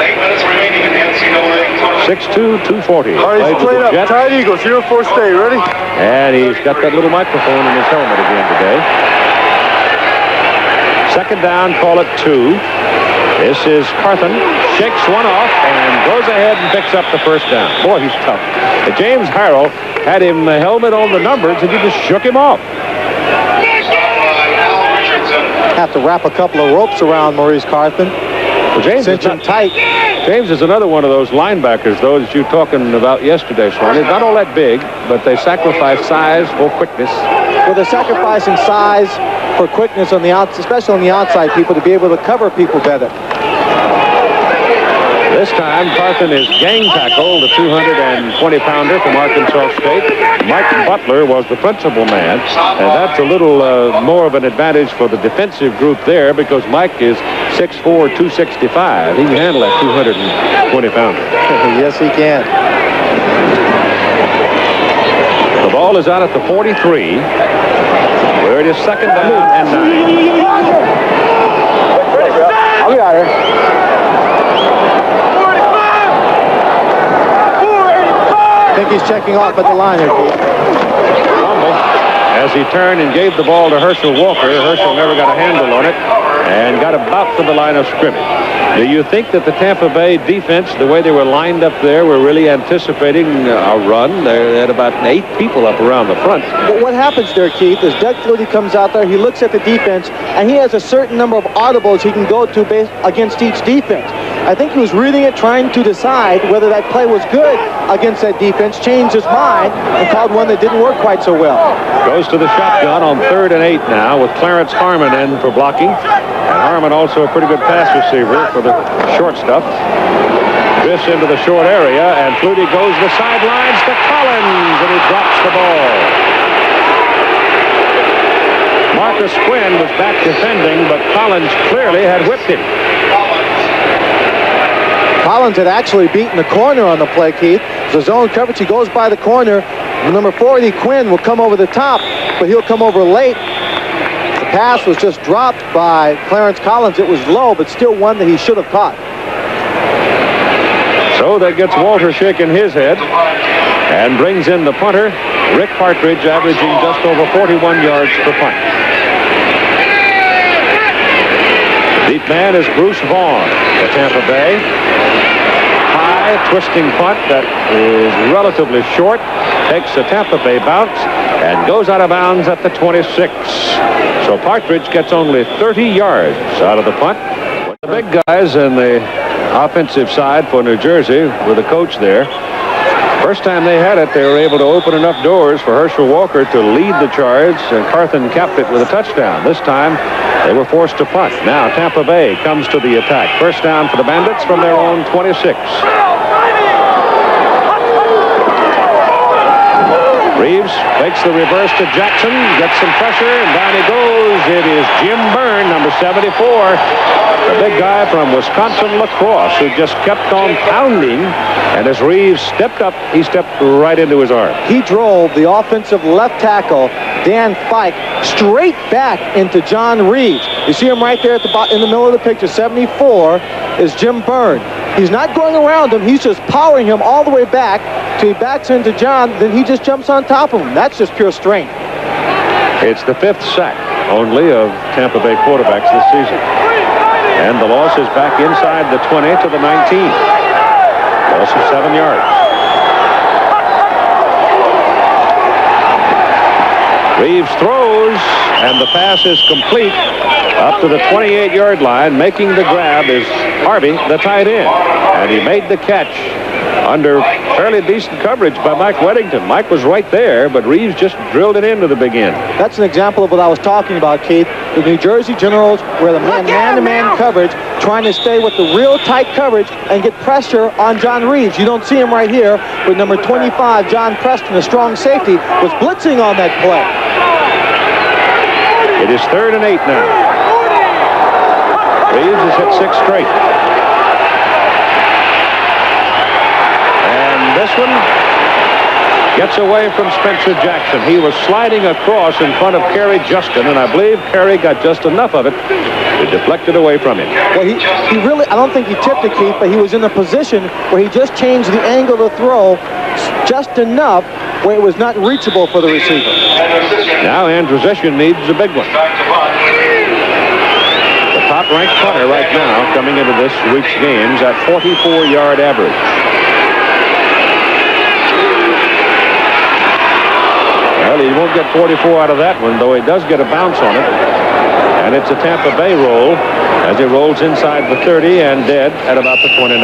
8 minutes remaining in the NCAA. 6'2", 240. All right, he's playing up. Tight Eagles, 0-4 stay. Ready? And he's got that little microphone in his helmet again today. Second down, call it 2. This is Carthen. Shakes one off and goes ahead and picks up the first down. Boy, he's tough. James Harrell had him the helmet on the numbers and he just shook him off. Have to wrap a couple of ropes around Maurice Carthen. Well, James cinch him tight. James is another one of those linebackers, though, that you were talking about yesterday, Swan. He's not all that big, but they sacrifice size for quickness. Well, they're sacrificing size for quickness on the outside, especially on the outside people, to be able to cover people better. This time, Carthen is gang tackled, the 220-pounder from Arkansas State. Mike Butler was the principal man, and that's a little more of an advantage for the defensive group there because Mike is 6'4", 265. He can handle that 220-pounder. Yes, he can. The ball is out at the 43, where it is second down and 9. I'll be out here. I think he's checking off at the line here, Keith. Fumble as he turned and gave the ball to Herschel Walker. Herschel never got a handle on it and got about to the line of scrimmage. Do you think that the Tampa Bay defense, the way they were lined up there, were really anticipating a run? They had about 8 people up around the front. But what happens there, Keith, is Doug Flutie comes out there, he looks at the defense, and he has a certain number of audibles he can go to against each defense. I think he was reading it, trying to decide whether that play was good against that defense, changed his mind, and called one that didn't work quite so well. Goes to the shotgun on 3rd and 8 now with Clarence Harmon in for blocking. And Harmon also a pretty good pass receiver for the short stuff. This into the short area, and Flutie goes the sidelines to Collins, and he drops the ball. Marcus Quinn was back defending, but Collins clearly had whipped him. Collins had actually beaten the corner on the play, Keith. The zone coverage, he goes by the corner. Number 40, Quinn, will come over the top, but he'll come over late. The pass was just dropped by Clarence Collins. It was low, but still one that he should have caught. So that gets Walter shaking his head and brings in the punter, Rick Partridge, averaging just over 41 yards per punt. Deep man is Bruce Vaughan for Tampa Bay. High twisting punt that is relatively short, takes a Tampa Bay bounce and goes out of bounds at the 26. So Partridge gets only 30 yards out of the punt. The big guys in the offensive side for New Jersey with the coach there. First time they had it, they were able to open enough doors for Herschel Walker to lead the charge, and Carthen capped it with a touchdown. This time, they were forced to punt. Now Tampa Bay comes to the attack. First down for the Bandits from their own 26. Reeves makes the reverse to Jackson, gets some pressure, and down he goes. It is Jim Byrne, number 74, the big guy from Wisconsin La Crosse, who just kept on pounding, and as Reeves stepped up, he stepped right into his arm. He drove the offensive left tackle, Dan Fike, straight back into John Reeves. You see him right there at in the middle of the picture. 74 is Jim Byrne. He's not going around him. He's just powering him all the way back till he backs into John. Then he just jumps on top of him. That's just pure strength. It's the 5th sack only of Tampa Bay quarterbacks this season. And the loss is back inside the 20 to the 19. Loss of 7 yards. Reeves throws, and the pass is complete up to the 28-yard line. Making the grab is Harvey, the tight end. And he made the catch under fairly decent coverage by Mike Weddington. Mike was right there, but Reeves just drilled it into the big end. That's an example of what I was talking about, Keith. The New Jersey Generals were the man-to-man coverage, trying to stay with the real tight coverage and get pressure on John Reeves. You don't see him right here, but number 25, John Preston, a strong safety, was blitzing on that play. It is 3rd and 8 now. Reeves has hit 6 straight. This one gets away from Spencer Jackson. He was sliding across in front of Kerry Justin, and I believe Kerry got just enough of it to deflect it away from him. Well, he really, I don't think he tipped it, Keith, but he was in a position where he just changed the angle of the throw just enough where it was not reachable for the receiver. Now Andrusician needs a big one. The top-ranked punter right now coming into this week's games at 44-yard average. Well, he won't get 44 out of that one, though he does get a bounce on it. And it's a Tampa Bay roll as he rolls inside the 30 and dead at about the 29.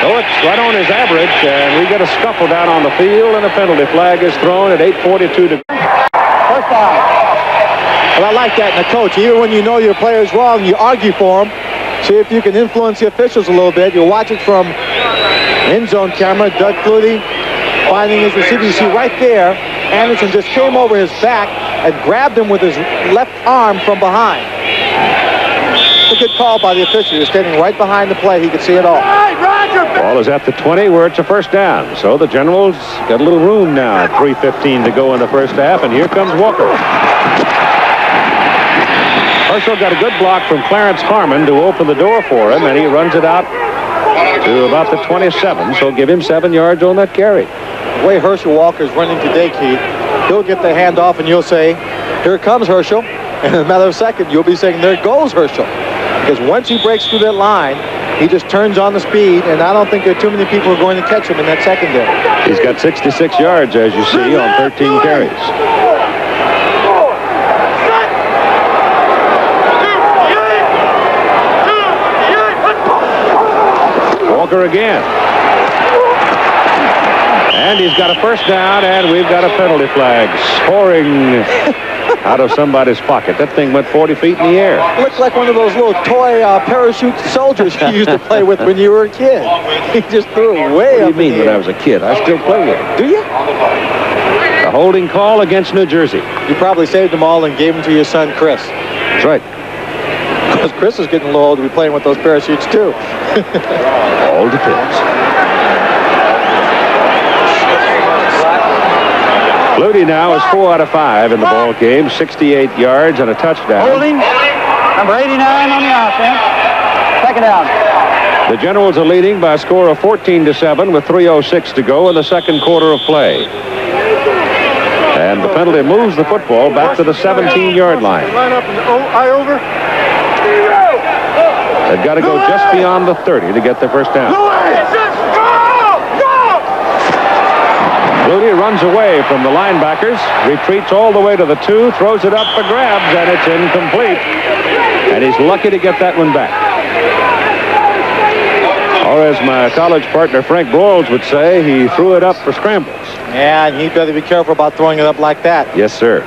So it's right on his average, and we get a scuffle down on the field, and a penalty flag is thrown at 8:42 to... First down. Well, I like that in a coach. Even when you know your player's wrong, you argue for him. See if you can influence the officials a little bit. You'll watch it from end zone camera. Doug Flutie finding his receiver. You see right there, Anderson just came over his back and grabbed him with his left arm from behind. It's a good call by the official. He was standing right behind the play. He could see it all. Ball is at the 20 where it's a first down. So the Generals got a little room now. 3:15 to go in the first half, and here comes Walker. Herschel got a good block from Clarence Harmon to open the door for him, and he runs it out to about the 27, so give him 7 yards on that carry. The way Herschel Walker is running today, Keith, he'll get the handoff and you'll say, here comes Herschel. And in a matter of seconds, you'll be saying, there goes Herschel. Because once he breaks through that line, he just turns on the speed, and I don't think there are too many people who are going to catch him in that secondary. He's got 66 yards, as you see, on 13 carries. Walker again. And he's got a first down, and we've got a penalty flag soaring out of somebody's pocket. That thing went 40 feet in the air. It looked like one of those little toy parachute soldiers you used to play with when you were a kid. He just threw it way up. What do you mean when I was a kid? I still play with it. Do you? A holding call against New Jersey. You probably saved them all and gave them to your son, Chris. That's right. Because Chris is getting a little old to be playing with those parachutes, too. All depends. Flutie now is 4 out of 5 in the ball game, 68 yards and a touchdown. Holding. Number 89 on the offense. Second down. The Generals are leading by a score of 14-7 with 3:06 to go in the second quarter of play. And the penalty moves the football back to the 17-yard line. Line up and eye over. They've got to go just beyond the 30 to get their first down. Flutie runs away from the linebackers, retreats all the way to the 2, throws it up for grabs, and it's incomplete. And he's lucky to get that one back. Or as my college partner Frank Broyles would say, he threw it up for scrambles. Yeah, and he'd better be careful about throwing it up like that. Yes, sir.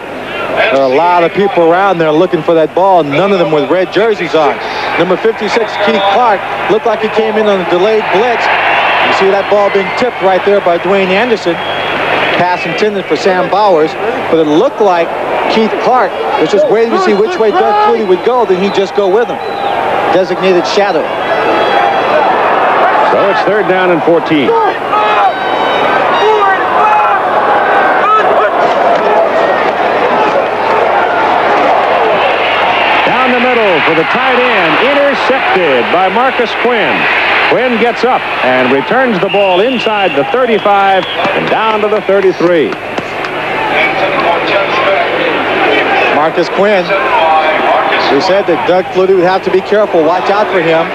There are a lot of people around there looking for that ball, none of them with red jerseys on. Number 56, Keith Clark, looked like he came in on a delayed blitz. You see that ball being tipped right there by Dwayne Anderson. Pass intended for Sam Bowers, but it looked like Keith Clark was just waiting to see which way Doug Flutie would go, then he'd just go with him. Designated shadow. So it's 3rd down and 14. Down the middle for the tight end, intercepted by Marcus Quinn. Quinn gets up and returns the ball inside the 35 and down to the 33. Marcus Quinn. We said that Doug Flutie would have to be careful. Watch out for him.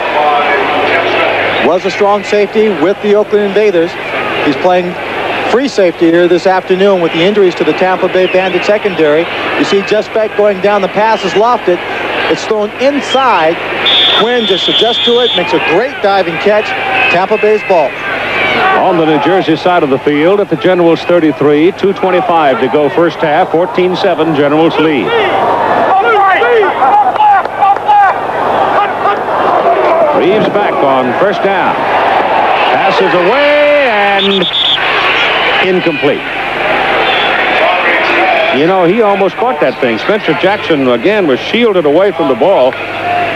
Was a strong safety with the Oakland Invaders. He's playing free safety here this afternoon with the injuries to the Tampa Bay Bandit secondary. You see just back going down, the pass is lofted. It's thrown inside. Quinn just adjusts to it, makes a great diving catch. Tampa Bay's ball. On the New Jersey side of the field at the Generals 33, 2:25 to go first half, 14-7 Generals lead. Reeves back on first down. Passes away and incomplete. You know, he almost caught that thing. Spencer Jackson, again, was shielded away from the ball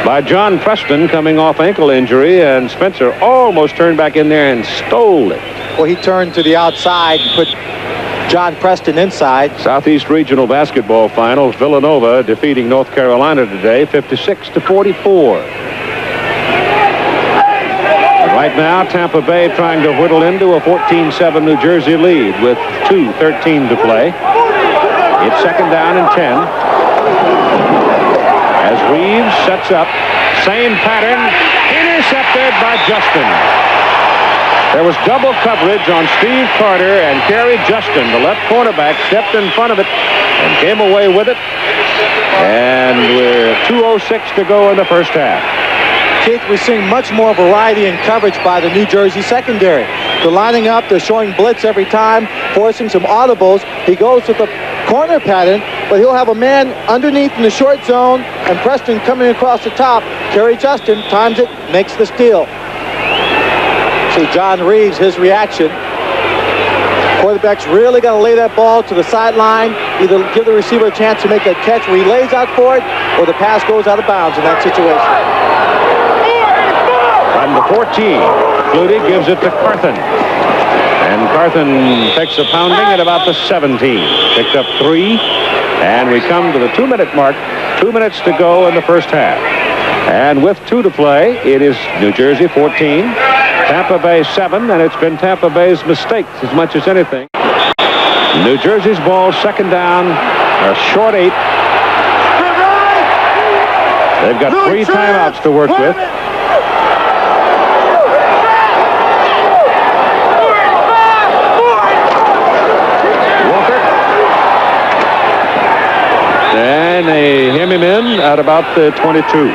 by John Preston coming off ankle injury, and Spencer almost turned back in there and stole it. Well, he turned to the outside and put John Preston inside. Southeast Regional Basketball Finals, Villanova defeating North Carolina today, 56-44. Right now, Tampa Bay trying to whittle into a 14-7 New Jersey lead with 2:13 to play. It's 2nd down and 10. As Reeves sets up, same pattern, intercepted by Justin. There was double coverage on Steve Carter, and Kerry Justin, the left cornerback, stepped in front of it and came away with it. And we're 2:06 to go in the first half. Keith, we're seeing much more variety in coverage by the New Jersey secondary. They're lining up, they're showing blitz every time, forcing some audibles. He goes with the corner pattern, but he'll have a man underneath in the short zone, and Preston coming across the top. Kerry Justin times it, makes the steal. See John Reeves, his reaction. Quarterback's really got to lay that ball to the sideline, either give the receiver a chance to make that catch where he lays out for it, or the pass goes out of bounds in that situation. From the 14, Flutie gives it to Carthen. And Carthen takes a pounding at about the 17. Picked up 3. And we come to the 2-minute mark. 2 minutes to go in the first half. And with 2 to play, it is New Jersey 14, Tampa Bay 7, and it's been Tampa Bay's mistakes as much as anything. New Jersey's ball, 2nd down, a short 8. They've got 3 timeouts to work with. And they hem him in at about the 22.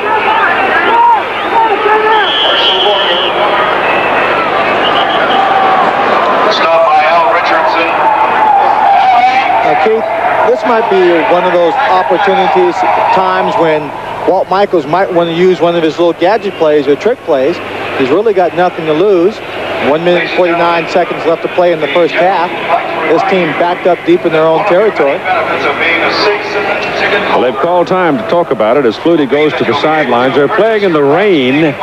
Stop by Al Richardson. Keith, this might be one of those opportunities, times when Walt Michaels might want to use one of his little gadget plays or trick plays. He's really got nothing to lose. 1 minute and 49 seconds left to play in the first half. This team backed up deep in their own territory. Well, they've called time to talk about it as Flutie goes to the sidelines. They're playing in the rain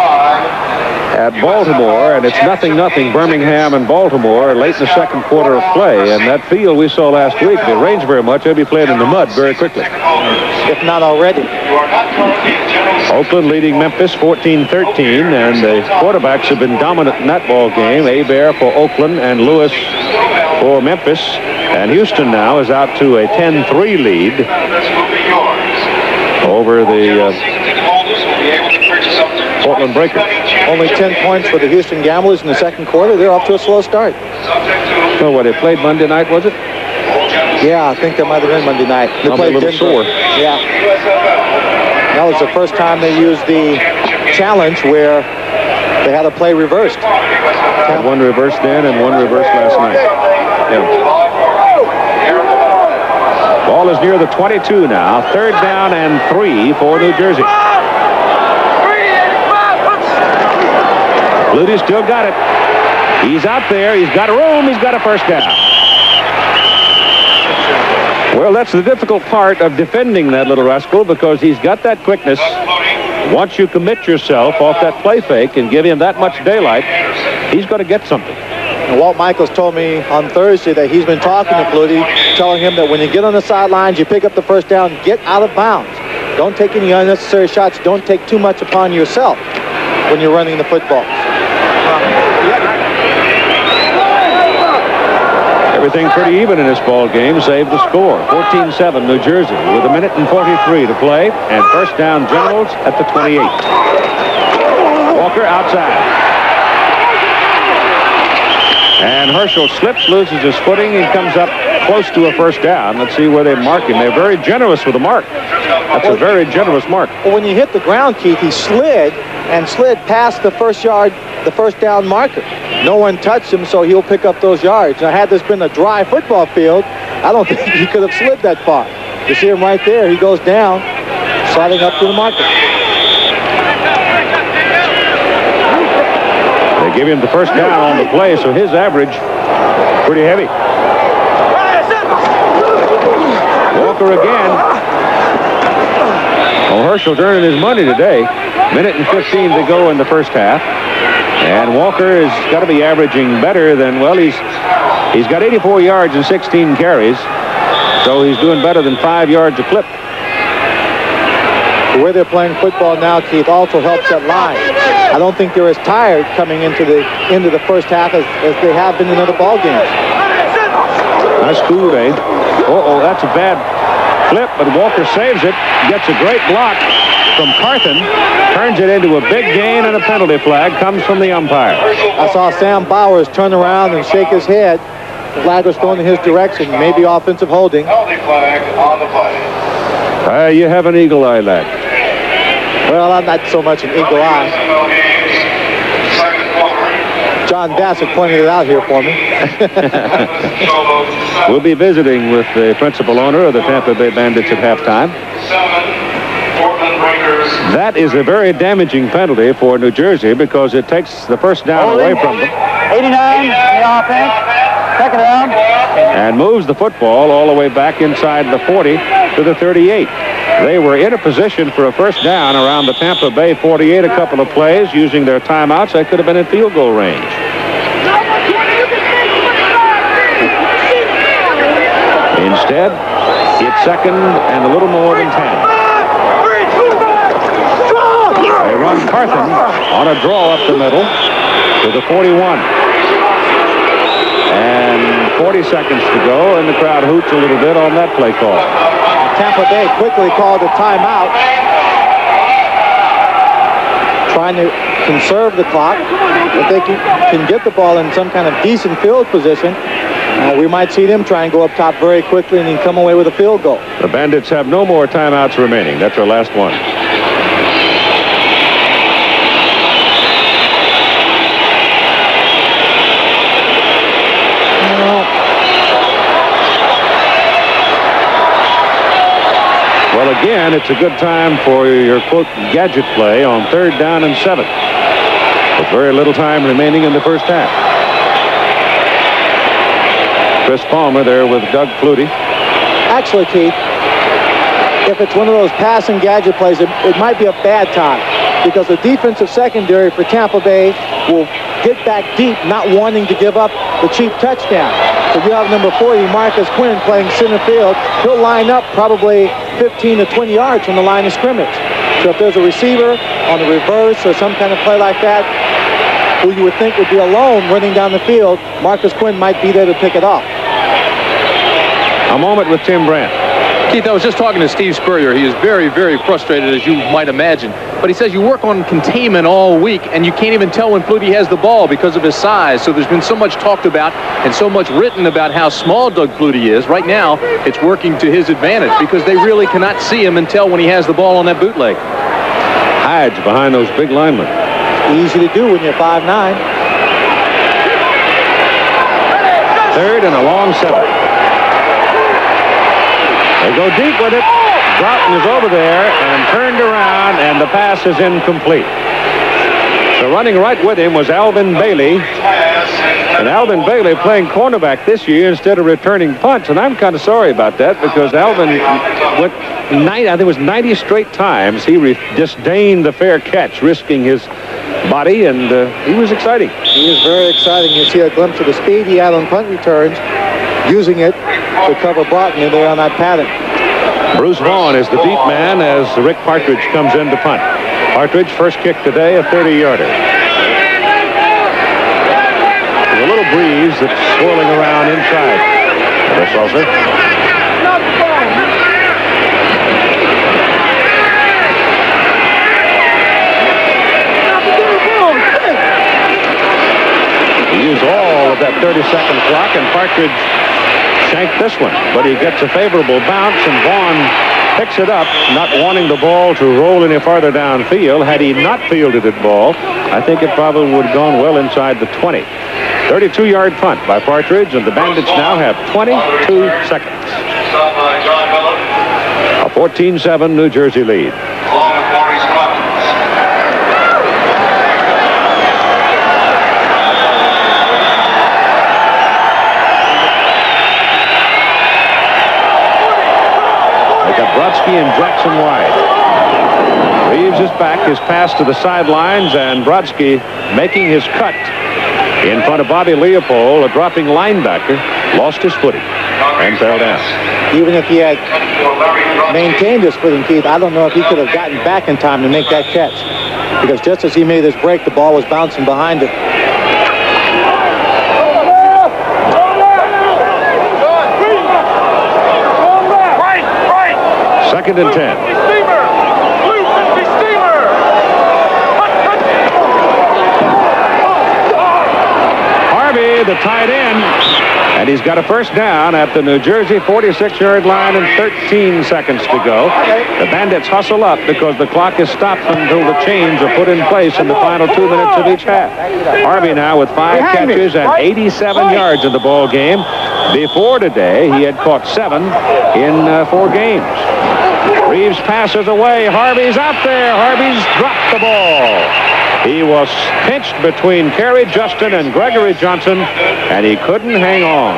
at Baltimore, and it's 0-0 Birmingham and Baltimore late in the second quarter of play. And that field we saw last week, if it rains very much, they'll be playing in the mud very quickly. If not already. Oakland leading Memphis 14-13, and the quarterbacks have been dominant in that ball game. Hebert for Oakland and Lewis for Memphis. And Houston now is out to a 10-3 lead over the Portland Breakers. Only 10 points for the Houston Gamblers in the second quarter. They're off to a slow start. So what, they played Monday night, was it? Yeah, I think that might have been Monday night. They played a little Denver. sore. Yeah. That was the first time they used the challenge where they had a play reversed. Had one reversed then and one reversed last night. Yeah. Ball is near the 22 now. 3rd down and 3 for New Jersey. Flutie still got it. He's out there. He's got room. He's got a first down. Well, that's the difficult part of defending that little rascal, because he's got that quickness. Once you commit yourself off that play fake and give him that much daylight, he's going to get something. And Walt Michaels told me on Thursday that he's been talking to Flutie, telling him that when you get on the sidelines, you pick up the first down, get out of bounds. Don't take any unnecessary shots. Don't take too much upon yourself when you're running the football. Everything pretty even in this ball game, save the score. 14-7 New Jersey with 1 minute and 43 to play, and first down Generals at the 28. Walker outside. And Herschel slips, loses his footing, and comes up close to a first down. Let's see where they mark him. They're very generous with the mark. That's a very generous mark. Well, when you hit the ground, Keith, he slid past the first down marker. No one touched him, so he'll pick up those yards. Now, had this been a dry football field, I don't think he could have slid that far. You see him right there. He goes down, sliding up to the marker. They give him the first down on the play, so his average pretty heavy. Walker again. Well, Herschel's earning his money today. 1 minute and 15 to go in the first half. And Walker has got to be averaging better than, well, he's got 84 yards and 16 carries. So he's doing better than 5 yards a clip. The way they're playing football now, Keith, also helps that line. I don't think they're as tired coming into the end of the first half as they have been in other ball games. Nice cool day. Uh-oh, that's a bad flip, but Walker saves it. Gets a great block from Carthen. Turns it into a big gain, and a penalty flag comes from the umpire. I saw Sam Bowers turn around and shake his head. The flag was thrown in his direction, maybe offensive holding. Penalty flag on the play. You have an eagle eye, lad. Well, I'm not so much an eagle eye. John Bassett pointed it out here for me. We'll be visiting with the principal owner of the Tampa Bay Bandits at halftime. That is a very damaging penalty for New Jersey because it takes the first down away from them. 89, the offense. Second down. And moves the football all the way back inside the 40 to the 38. They were in a position for a first down around the Tampa Bay 48 a couple of plays using their timeouts. They could have been in field goal range. Instead, it's second and a little more than 10. They run Carthen on a draw up the middle to the 41. And 40 seconds to go, and the crowd hoots a little bit on that play call. Tampa Bay quickly called a timeout, trying to conserve the clock. If they can get the ball in some kind of decent field position, we might see them try and go up top very quickly and then come away with a field goal. The Bandits have no more timeouts remaining. That's their last one. Well, again, it's a good time for your, quote, gadget play on 3rd down and 7. With very little time remaining in the first half. Chris Palmer there with Doug Flutie. Actually, Keith, if it's one of those passing gadget plays, it might be a bad time because the defensive secondary for Tampa Bay will get back deep, not wanting to give up the cheap touchdown. So you have number 40, Marcus Quinn, playing center field. He'll line up probably 15 to 20 yards from the line of scrimmage. So if there's a receiver on the reverse or some kind of play like that, who you would think would be alone running down the field, Marcus Quinn might be there to pick it off. A moment with Tim Brandt. Keith, I was just talking to Steve Spurrier. He is very, very frustrated, as you might imagine. But he says you work on containment all week, and you can't even tell when Flutie has the ball because of his size. So there's been so much talked about and so much written about how small Doug Flutie is. Right now, it's working to his advantage because they really cannot see him and tell when he has the ball on that bootleg. Hides behind those big linemen. Easy to do when you're 5'9". Third and a long 7. They go deep with it. Broughton is over there and turned around, and the pass is incomplete. So running right with him was Alvin Bailey. And Alvin Bailey playing cornerback this year instead of returning punts. And I'm kind of sorry about that because Alvin went, I think it was 90 straight times he disdained the fair catch, risking his body, and he was exciting. He is very exciting. You see a glimpse of the speed he had on punt returns, using it to cover Broughton in there on that pattern. Bruce Vaughan is the deep man as Rick Partridge comes in to punt. Partridge, first kick today, a 30-yarder. There's a little breeze that's swirling around inside. That's also. He used all of that 30-second clock, and Partridge shanked this one, but he gets a favorable bounce, and Vaughan picks it up, not wanting the ball to roll any farther downfield. Had he not fielded the ball, I think it probably would have gone well inside the 20. 32-yard punt by Partridge, and the Bandits now have 22 seconds. A 14-7 New Jersey lead. Brodsky and Jackson wide. Reeves is back, his pass to the sidelines, and Brodsky making his cut in front of Bobby Leopold, a dropping linebacker, lost his footing and fell down. Even if he had maintained his footing, Keith, I don't know if he could have gotten back in time to make that catch, because just as he made his break, the ball was bouncing behind it. Second and 10. Harvey, the tight end, and he's got a first down at the New Jersey 46-yard line and 13 seconds to go. The Bandits hustle up because the clock is stopped until the chains are put in place in the final 2 minutes of each half. Harvey now with 5 catches and 87 yards in the ball game. Before today, he had caught 7 in 4 games. Reeves passes away. Harvey's out there. Harvey's dropped the ball. He was pinched between Kerry Justin and Gregory Johnson, and he couldn't hang on.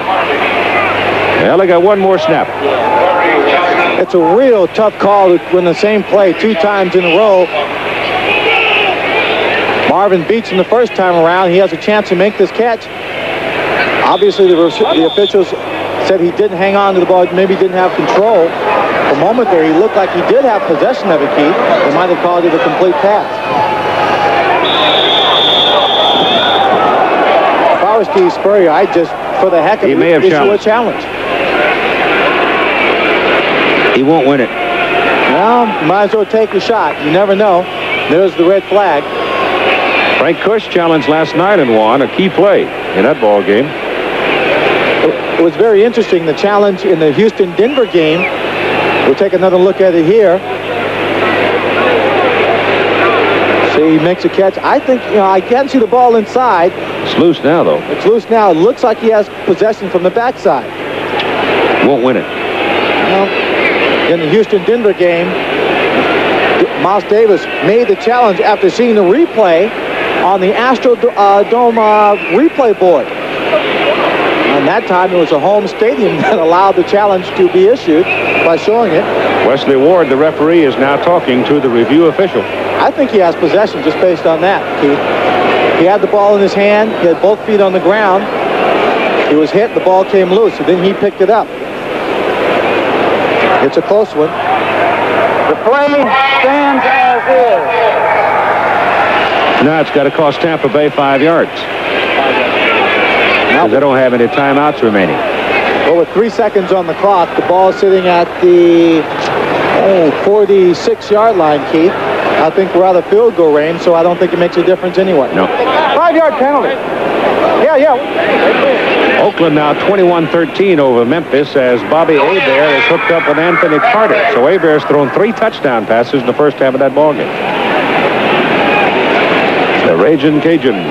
Well, they got one more snap. It's a real tough call to win the same play 2 times in a row. Marvin beats him the first time around. He has a chance to make this catch. Obviously, the officials said he didn't hang on to the ball, maybe didn't have control. For a moment there, he looked like he did have possession of it, Keith. They might have called it a complete pass. If I was Steve Spurrier, I'd just, for the heck of it, issue a challenge. He won't win it. Well, you might as well take the shot. You never know. There's the red flag. Frank Kush challenged last night and won a key play in that ball game. It was very interesting, the challenge in the Houston-Denver game. We'll take another look at it here. See, he makes a catch. I think, I can't see the ball inside. It's loose now, though. It's loose now. It looks like he has possession from the backside. Won't win it. Well, in the Houston-Denver game, Miles Davis made the challenge after seeing the replay on the Astrodome replay board. And that time it was a home stadium that allowed the challenge to be issued by showing it. Wesley Ward, the referee, is now talking to the review official. I think he has possession just based on that, Keith. He had the ball in his hand. He had both feet on the ground. He was hit. The ball came loose, and then he picked it up. It's a close one. The play stands as is. Now it's got to cost Tampa Bay 5 yards. Because they don't have any timeouts remaining. Well, with 3 seconds on the clock, the ball is sitting at the 46-yard line, Keith. I think we're out of field goal range, so I don't think it makes a difference anyway. No. 5-yard penalty. Yeah. Oakland now 21-13 over Memphis as Bobby Hebert is hooked up with Anthony Carter. So Hebert's thrown 3 touchdown passes in the first half of that ball game. The Ragin' Cajun.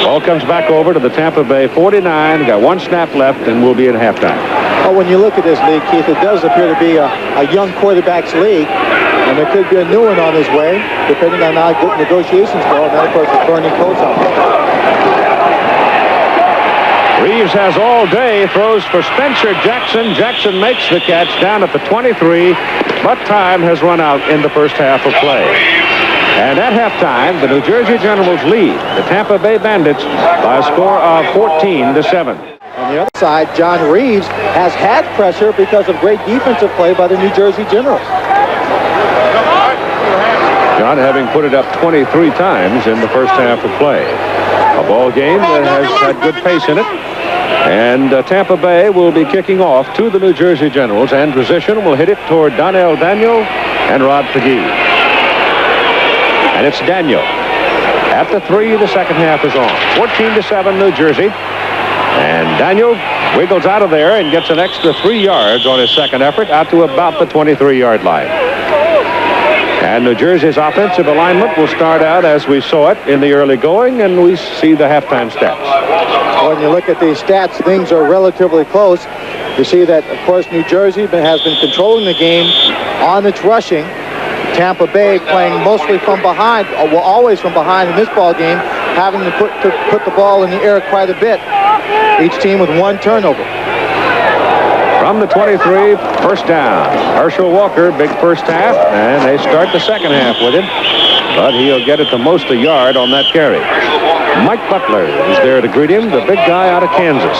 Ball comes back over to the Tampa Bay 49. Got 1 snap left, and we'll be at halftime. Well, when you look at this league, Keith, it does appear to be a young quarterback's league. And there could be a new one on his way, depending on how good negotiations go. And that, of course, is burning coats on him. Reeves has all day, throws for Spencer Jackson. Jackson makes the catch down at the 23, but time has run out in the first half of play. And at halftime, the New Jersey Generals lead the Tampa Bay Bandits by a score of 14-7. On the other side, John Reeves has had pressure because of great defensive play by the New Jersey Generals. John having put it up 23 times in the first half of play. A ball game that has had good pace in it. And Tampa Bay will be kicking off to the New Jersey Generals, and position will hit it toward Donnell Daniel and Rod Pagee. And it's Daniel. At the 3, the second half is on. 14-7 New Jersey. And Daniel wiggles out of there and gets an extra 3 yards on his second effort out to about the 23-yard line. And New Jersey's offensive alignment will start out as we saw it in the early going, and we see the halftime stats. When you look at these stats, things are relatively close. You see that, of course, New Jersey has been controlling the game on its rushing. Tampa Bay playing mostly from behind, well, always from behind in this ball game, having to put the ball in the air quite a bit. Each team with 1 turnover. From the 23, first down. Herschel Walker, big first half, and they start the second half with him. But he'll get it the most a yard on that carry. Mike Butler is there to greet him, the big guy out of Kansas.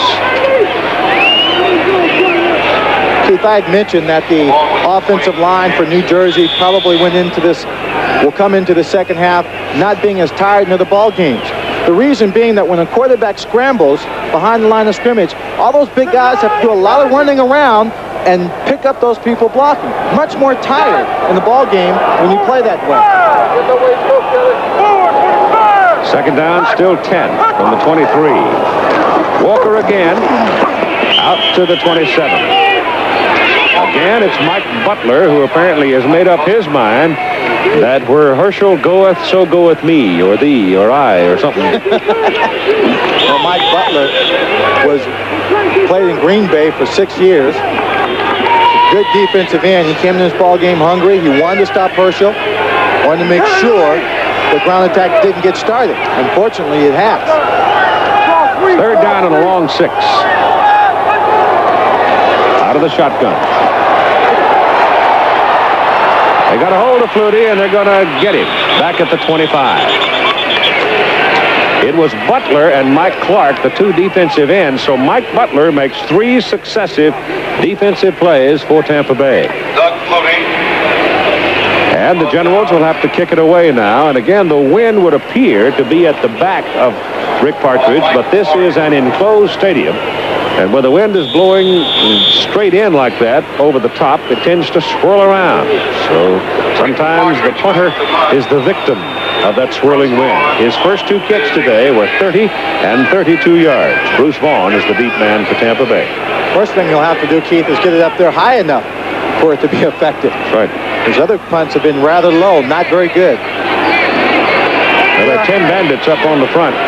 Keith, I had mentioned that the offensive line for New Jersey probably will come into the second half not being as tired in the ball games. The reason being that when a quarterback scrambles behind the line of scrimmage, all those big guys have to do a lot of running around and pick up those people blocking. Much more tired in the ball game when you play that way. Second down, still 10 from the 23. Walker again, out to the 27. Again, it's Mike Butler, who apparently has made up his mind that where Herschel goeth, so goeth me, or thee, or I, or something. Well, Mike Butler played in Green Bay for 6 years. Good defensive end. He came in this ball game hungry. He wanted to stop Herschel. Wanted to make sure the ground attack didn't get started. Unfortunately, it has. Third down and a long 6. Out of the shotgun. They got a hold of Flutie, and they're going to get him back at the 25. It was Butler and Mike Clark, the 2 defensive ends. So Mike Butler makes 3 successive defensive plays for Tampa Bay. Doug Flutie. And the Generals will have to kick it away now. And again, the wind would appear to be at the back of Rick Partridge, but this is an enclosed stadium. And when the wind is blowing straight in like that over the top, it tends to swirl around. So sometimes the punter is the victim of that swirling wind. His first 2 kicks today were 30 and 32 yards. Bruce Vaughan is the beat man for Tampa Bay. First thing you'll have to do, Keith, is get it up there high enough for it to be effective. That's right. His other punts have been rather low, not very good. There are 10 Bandits up on the front.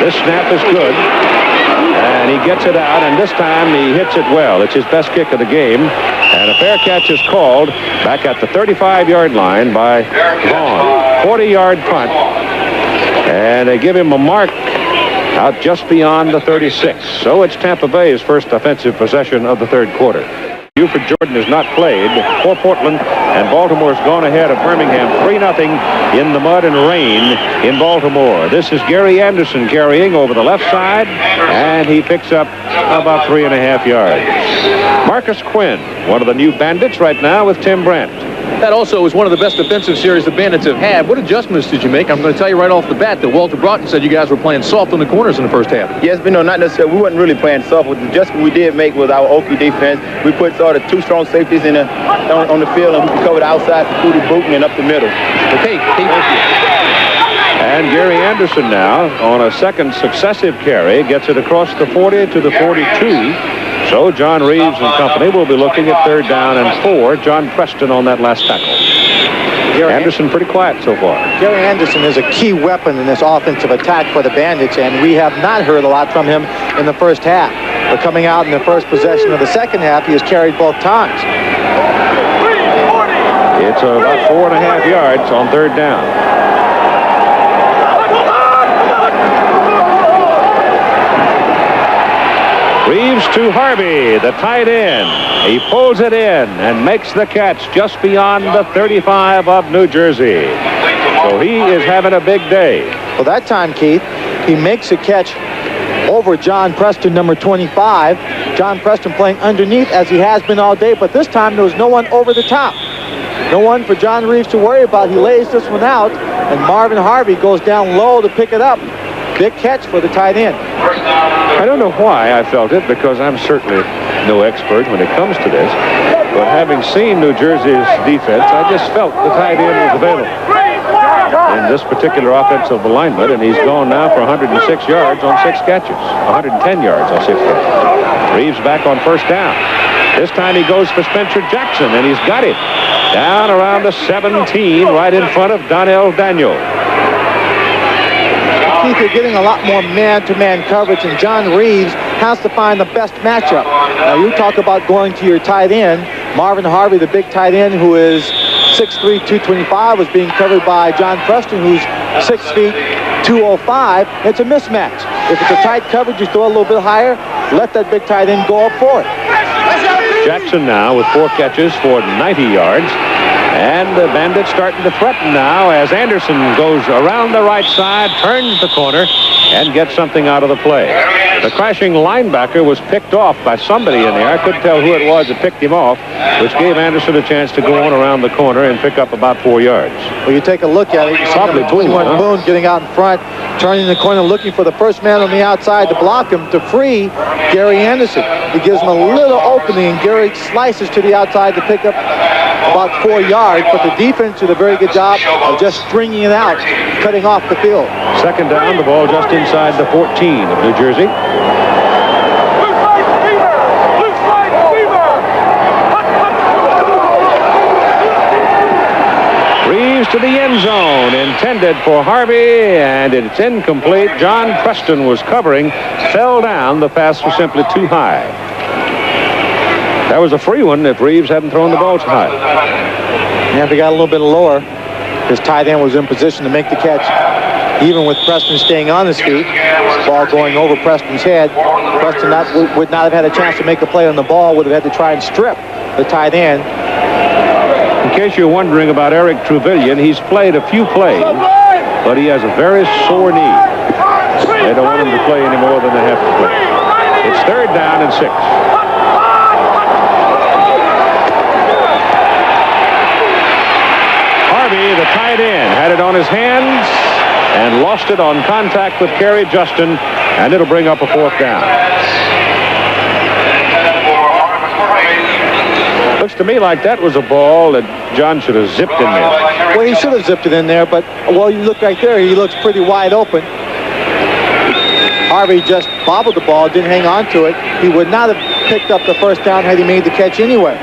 This snap is good, and he gets it out, and this time he hits it well. It's his best kick of the game, and a fair catch is called back at the 35-yard line by Vaughan. 40-yard punt. And they give him a mark out just beyond the 36. So it's Tampa Bay's first offensive possession of the third quarter. Buford Jordan has not played for Portland, and Baltimore's gone ahead of Birmingham 3-0 in the mud and rain in Baltimore. This is Gary Anderson carrying over the left side, and he picks up about 3.5 yards. Marcus Quinn, one of the new Bandits right now with Tim Brandt. That also is one of the best defensive series the Bandits have had. What adjustments did you make? I'm going to tell you right off the bat that Walter Broughton said you guys were playing soft on the corners in the first half. Yes, but no, not necessarily. We wasn't really playing soft. The adjustment we did make was our Okie defense. We put sort of 2 strong safeties in on the field, and we could cover the outside for Flutie, Broughton, and up the middle. Okay, thank you. And Gary Anderson now, on a second successive carry, gets it across the 40 to the 42. So John Reeves and company will be looking at 3rd down and 4. John Preston on that last tackle. Anderson pretty quiet so far. Gary Anderson is a key weapon in this offensive attack for the Bandits, and we have not heard a lot from him in the first half. But coming out in the first possession of the second half, he has carried both times. It's about 4.5 yards on 3rd down. Reeves to Harvey, the tight end. He pulls it in and makes the catch just beyond the 35 of New Jersey. So he is having a big day. Well, that time, Keith, he makes a catch over John Preston, number 25. John Preston playing underneath as he has been all day, but this time there was no one over the top. No one for John Reeves to worry about. He lays this one out, and Marvin Harvey goes down low to pick it up. Big catch for the tight end. I don't know why I felt it, because I'm certainly no expert when it comes to this. But having seen New Jersey's defense, I just felt the tight end was available in this particular offensive alignment, and he's gone now for 106 yards on 6 catches. 110 yards on 6 catches. Reeves back on 1st down. This time he goes for Spencer Jackson, and he's got him down around the 17, right in front of Donnell Daniel. Keith, you're getting a lot more man-to-man coverage, and John Reeves has to find the best matchup. Now, you talk about going to your tight end. Marvin Harvey, the big tight end, who is 6'3", 225, was being covered by John Preston, who's 6 feet, 205. It's a mismatch. If it's a tight coverage, you throw a little bit higher, let that big tight end go up for it. Jackson now with 4 catches for 90 yards. And the Bandits starting to threaten now as Anderson goes around the right side, turns the corner, and gets something out of the play. The crashing linebacker was picked off by somebody in there. I couldn't tell who it was that picked him off, which gave Anderson a chance to go on around the corner and pick up about 4 yards. Well, you take a look at it. You see Probably Boone getting out in front, turning the corner, looking for the first man on the outside to block him, to free Gary Anderson. He gives him a little opening, and Gary slices to the outside to pick up about 4 yards, but the defense did a very good job of just stringing it out, cutting off the field. 2nd down, the ball just inside the 14 of New Jersey. Reeves to the end zone, intended for Harvey, and it's incomplete. John Preston was covering, fell down. The pass was simply too high. That was a free one if Reeves hadn't thrown the ball too high. And if he got a little bit lower, his tight end was in position to make the catch. Even with Preston staying on his feet, ball going over Preston's head, Preston would not have had a chance to make a play on the ball, would have had to try and strip the tight end. In case you're wondering about Eric Truvillion, he's played a few plays, but he has a very sore knee. They don't want him to play any more than they have to play. It's 3rd down and 6. Harvey, the tight end, had it on his hands and lost it on contact with Kerry Justin, and it'll bring up a 4th down. Looks to me like that was a ball that John should have zipped in there. Well, he should have zipped it in there, but, well, you look right there, he looks pretty wide open. Harvey just bobbled the ball, didn't hang on to it. He would not have picked up the 1st down had he made the catch anyway.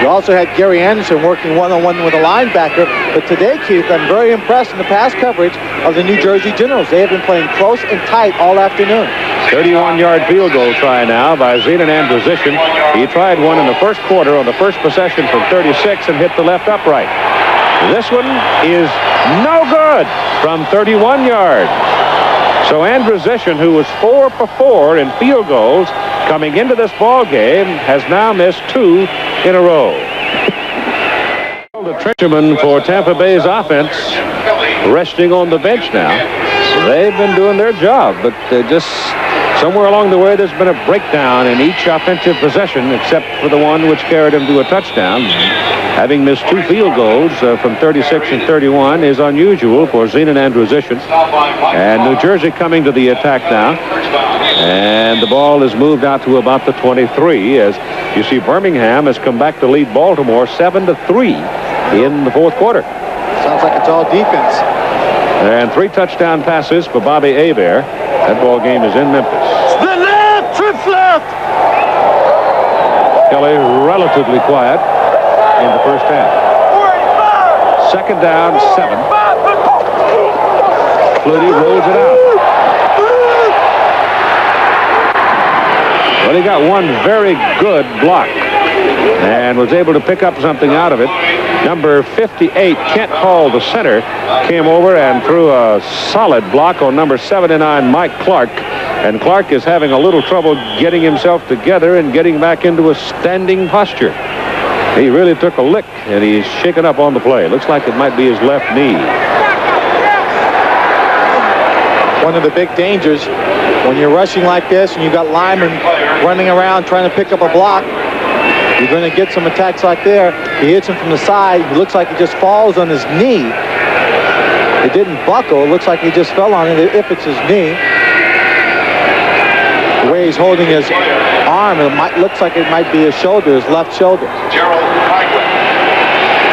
You also had Gary Anderson working one-on-one with a linebacker. But today, Keith, I'm very impressed in the pass coverage of the New Jersey Generals. They have been playing close and tight all afternoon. 31-yard field goal try now by Zenon Androsian. He tried one in the 1st quarter on the 1st possession from 36 and hit the left upright. This one is no good from 31 yards. So Andrusician, who was 4 for 4 in field goals coming into this ball game, has now missed 2 in a row. The Trencherman for Tampa Bay's offense resting on the bench now. They've been doing their job, but just somewhere along the way there's been a breakdown in each offensive possession except for the one which carried him to a touchdown. Having missed 2 field goals from 36 and 31 is unusual for Zenon Andrusician. And New Jersey coming to the attack now. And the ball is moved out to about the 23 as you see Birmingham has come back to lead Baltimore 7-3 in the 4th quarter. Sounds like it's all defense. And 3 touchdown passes for Bobby Hebert. That ball game is in Memphis. Split left, trips left. Kelly relatively quiet in the first half. 2nd down, 7. Flutie rolls it out. Well, he got one very good block and was able to pick up something out of it. Number 58, Kent Hall, the center, came over and threw a solid block on number 79, Mike Clark. And Clark is having a little trouble getting himself together and getting back into a standing posture. He really took a lick, and he's shaken up on the play. Looks like it might be his left knee. One of the big dangers when you're rushing like this and you've got linemen running around trying to pick up a block, you're going to get some attacks like there. He hits him from the side. He looks like he just falls on his knee. It didn't buckle. It looks like he just fell on it if it's his knee. The way he's holding his arm, looks like it might be his shoulder, his left shoulder.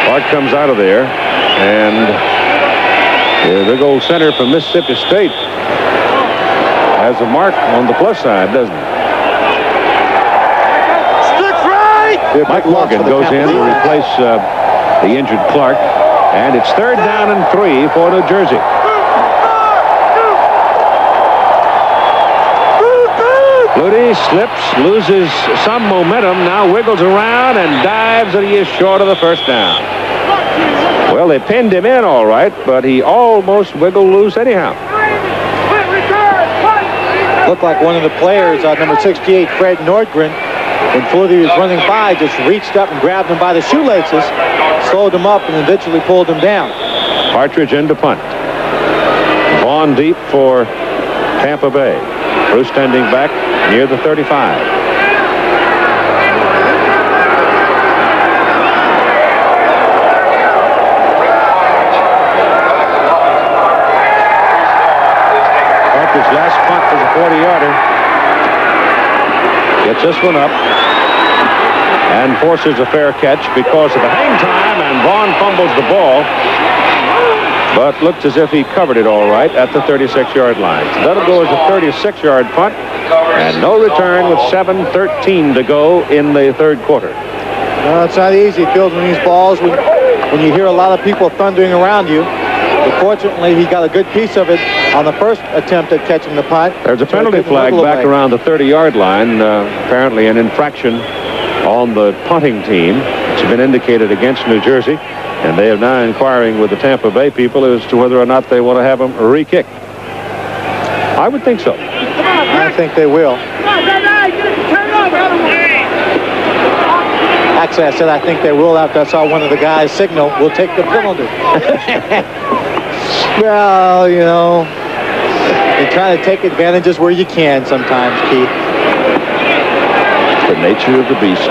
Clark comes out of there, and the big old center from Mississippi State has a mark on the plus side, doesn't he? Mike Morgan goes in to replace the injured Clark, and it's 3rd down and 3 for New Jersey. Flutie slips, loses some momentum, now wiggles around and dives, and he is short of the 1st down. Well, they pinned him in all right, but he almost wiggled loose anyhow. Looked like one of the players, number 68, Fred Nordgren, when Flutie was running by, just reached up and grabbed him by the shoelaces, slowed him up, and eventually pulled him down. Partridge into punt. Vaughan deep for Tampa Bay. Bruce standing back near the 35. Partridge's last punt was a 40-yarder. Gets this one up and forces a fair catch because of the hang time, and Vaughan fumbles the ball, but looks as if he covered it all right at the 36-yard line. So that'll go as a 36-yard punt, and no return with 7:13 to go in the 3rd quarter. No, it's not easy fielding these balls when you hear a lot of people thundering around you. But fortunately, he got a good piece of it on the first attempt at catching the punt. There's a penalty flag back around the 30-yard line, apparently an infraction on the punting team. It's been indicated against New Jersey, and they are now inquiring with the Tampa Bay people as to whether or not they want to have them re-kick. I would think so. I think they will. Actually, I said I think they will after I saw one of the guys signal, we'll take the penalty. Well, you know, you try to take advantages where you can sometimes, Keith. It's the nature of the beast.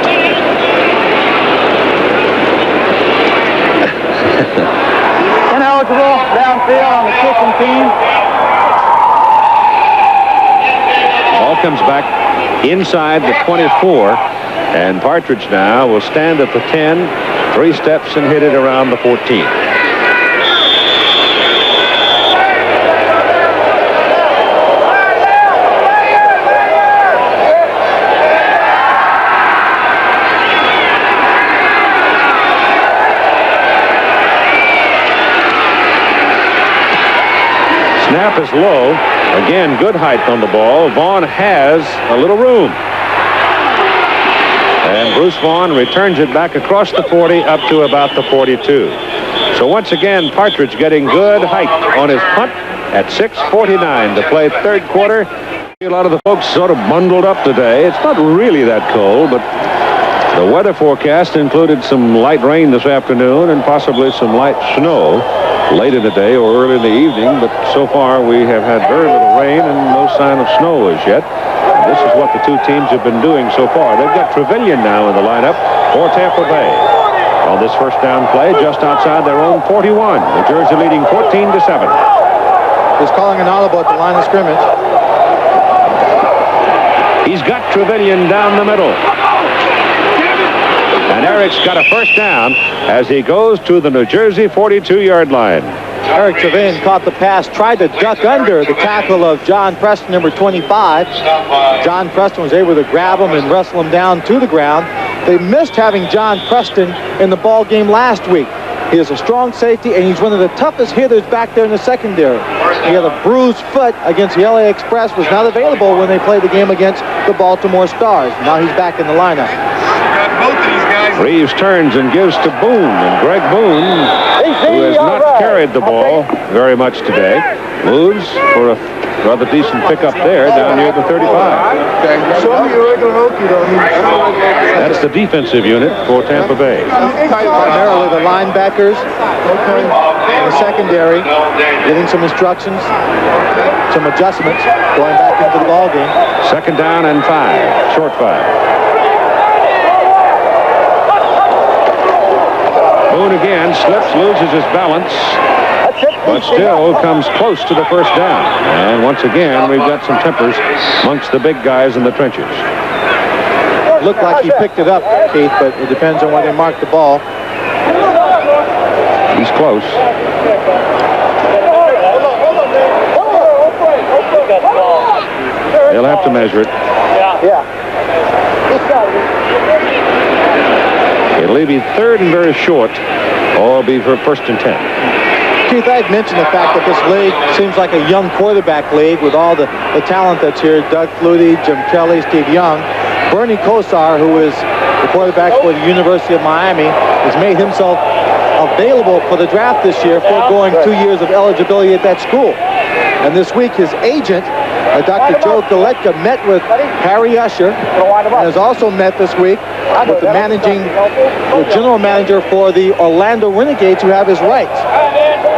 Ineligible downfield on the kicking team. Ball comes back inside the 24, and Partridge now will stand at the 10, 3 steps and hit it around the 14. Snap is low. Again, good height on the ball. Vaughan has a little room. And Bruce Vaughan returns it back across the 40 up to about the 42. So once again, Partridge getting good height on his punt at 6:49 to play third quarter. A lot of the folks sort of bundled up today. It's not really that cold, but the weather forecast included some light rain this afternoon and possibly some light snow late in the day or early in the evening. But so far we have had very little rain and no sign of snow as yet. And this is what the two teams have been doing so far. They've got Trevelyan now in the lineup for Tampa Bay. On this first down play, just outside their own 41. New Jersey leading 14-7. He's calling an audible at the line of scrimmage. He's got Trevelyan down the middle. And Eric's got a first down as he goes to the New Jersey 42-yard line. Eric Trevelyan caught the pass, tried to duck under the tackle of John Preston, number 25. John Preston was able to grab him and wrestle him down to the ground. They missed having John Preston in the ball game last week. He is a strong safety, and he's one of the toughest hitters back there in the secondary. He had a bruised foot against the LA Express, was not available when they played the game against the Baltimore Stars. Now he's back in the lineup. Reeves turns and gives to Boone, and Greg Boone, who has not carried the ball very much today, moves for a rather decent pickup there down near the 35. That's the defensive unit for Tampa Bay. Primarily the linebackers and the secondary getting some instructions, some adjustments, going back into the ball game. Second down and 5, short 5. Boone again slips, loses his balance, but still comes close to the first down. And once again, we've got some tempers amongst the big guys in the trenches. Looked like he picked it up, Keith, but it depends on where they mark the ball. He's close. They'll have to measure it. It'll be third and very short, or be for first and 10. Keith, I had mentioned the fact that this league seems like a young quarterback league with all the talent that's here. Doug Flutie, Jim Kelly, Steve Young. Bernie Kosar, who is the quarterback for the University of Miami, has made himself available for the draft this year, foregoing 2 years of eligibility at that school. And this week, his agent, Dr. Joe Galetka, met with Harry Usher and has also met this week with the general manager for the Orlando Renegades, who have his rights.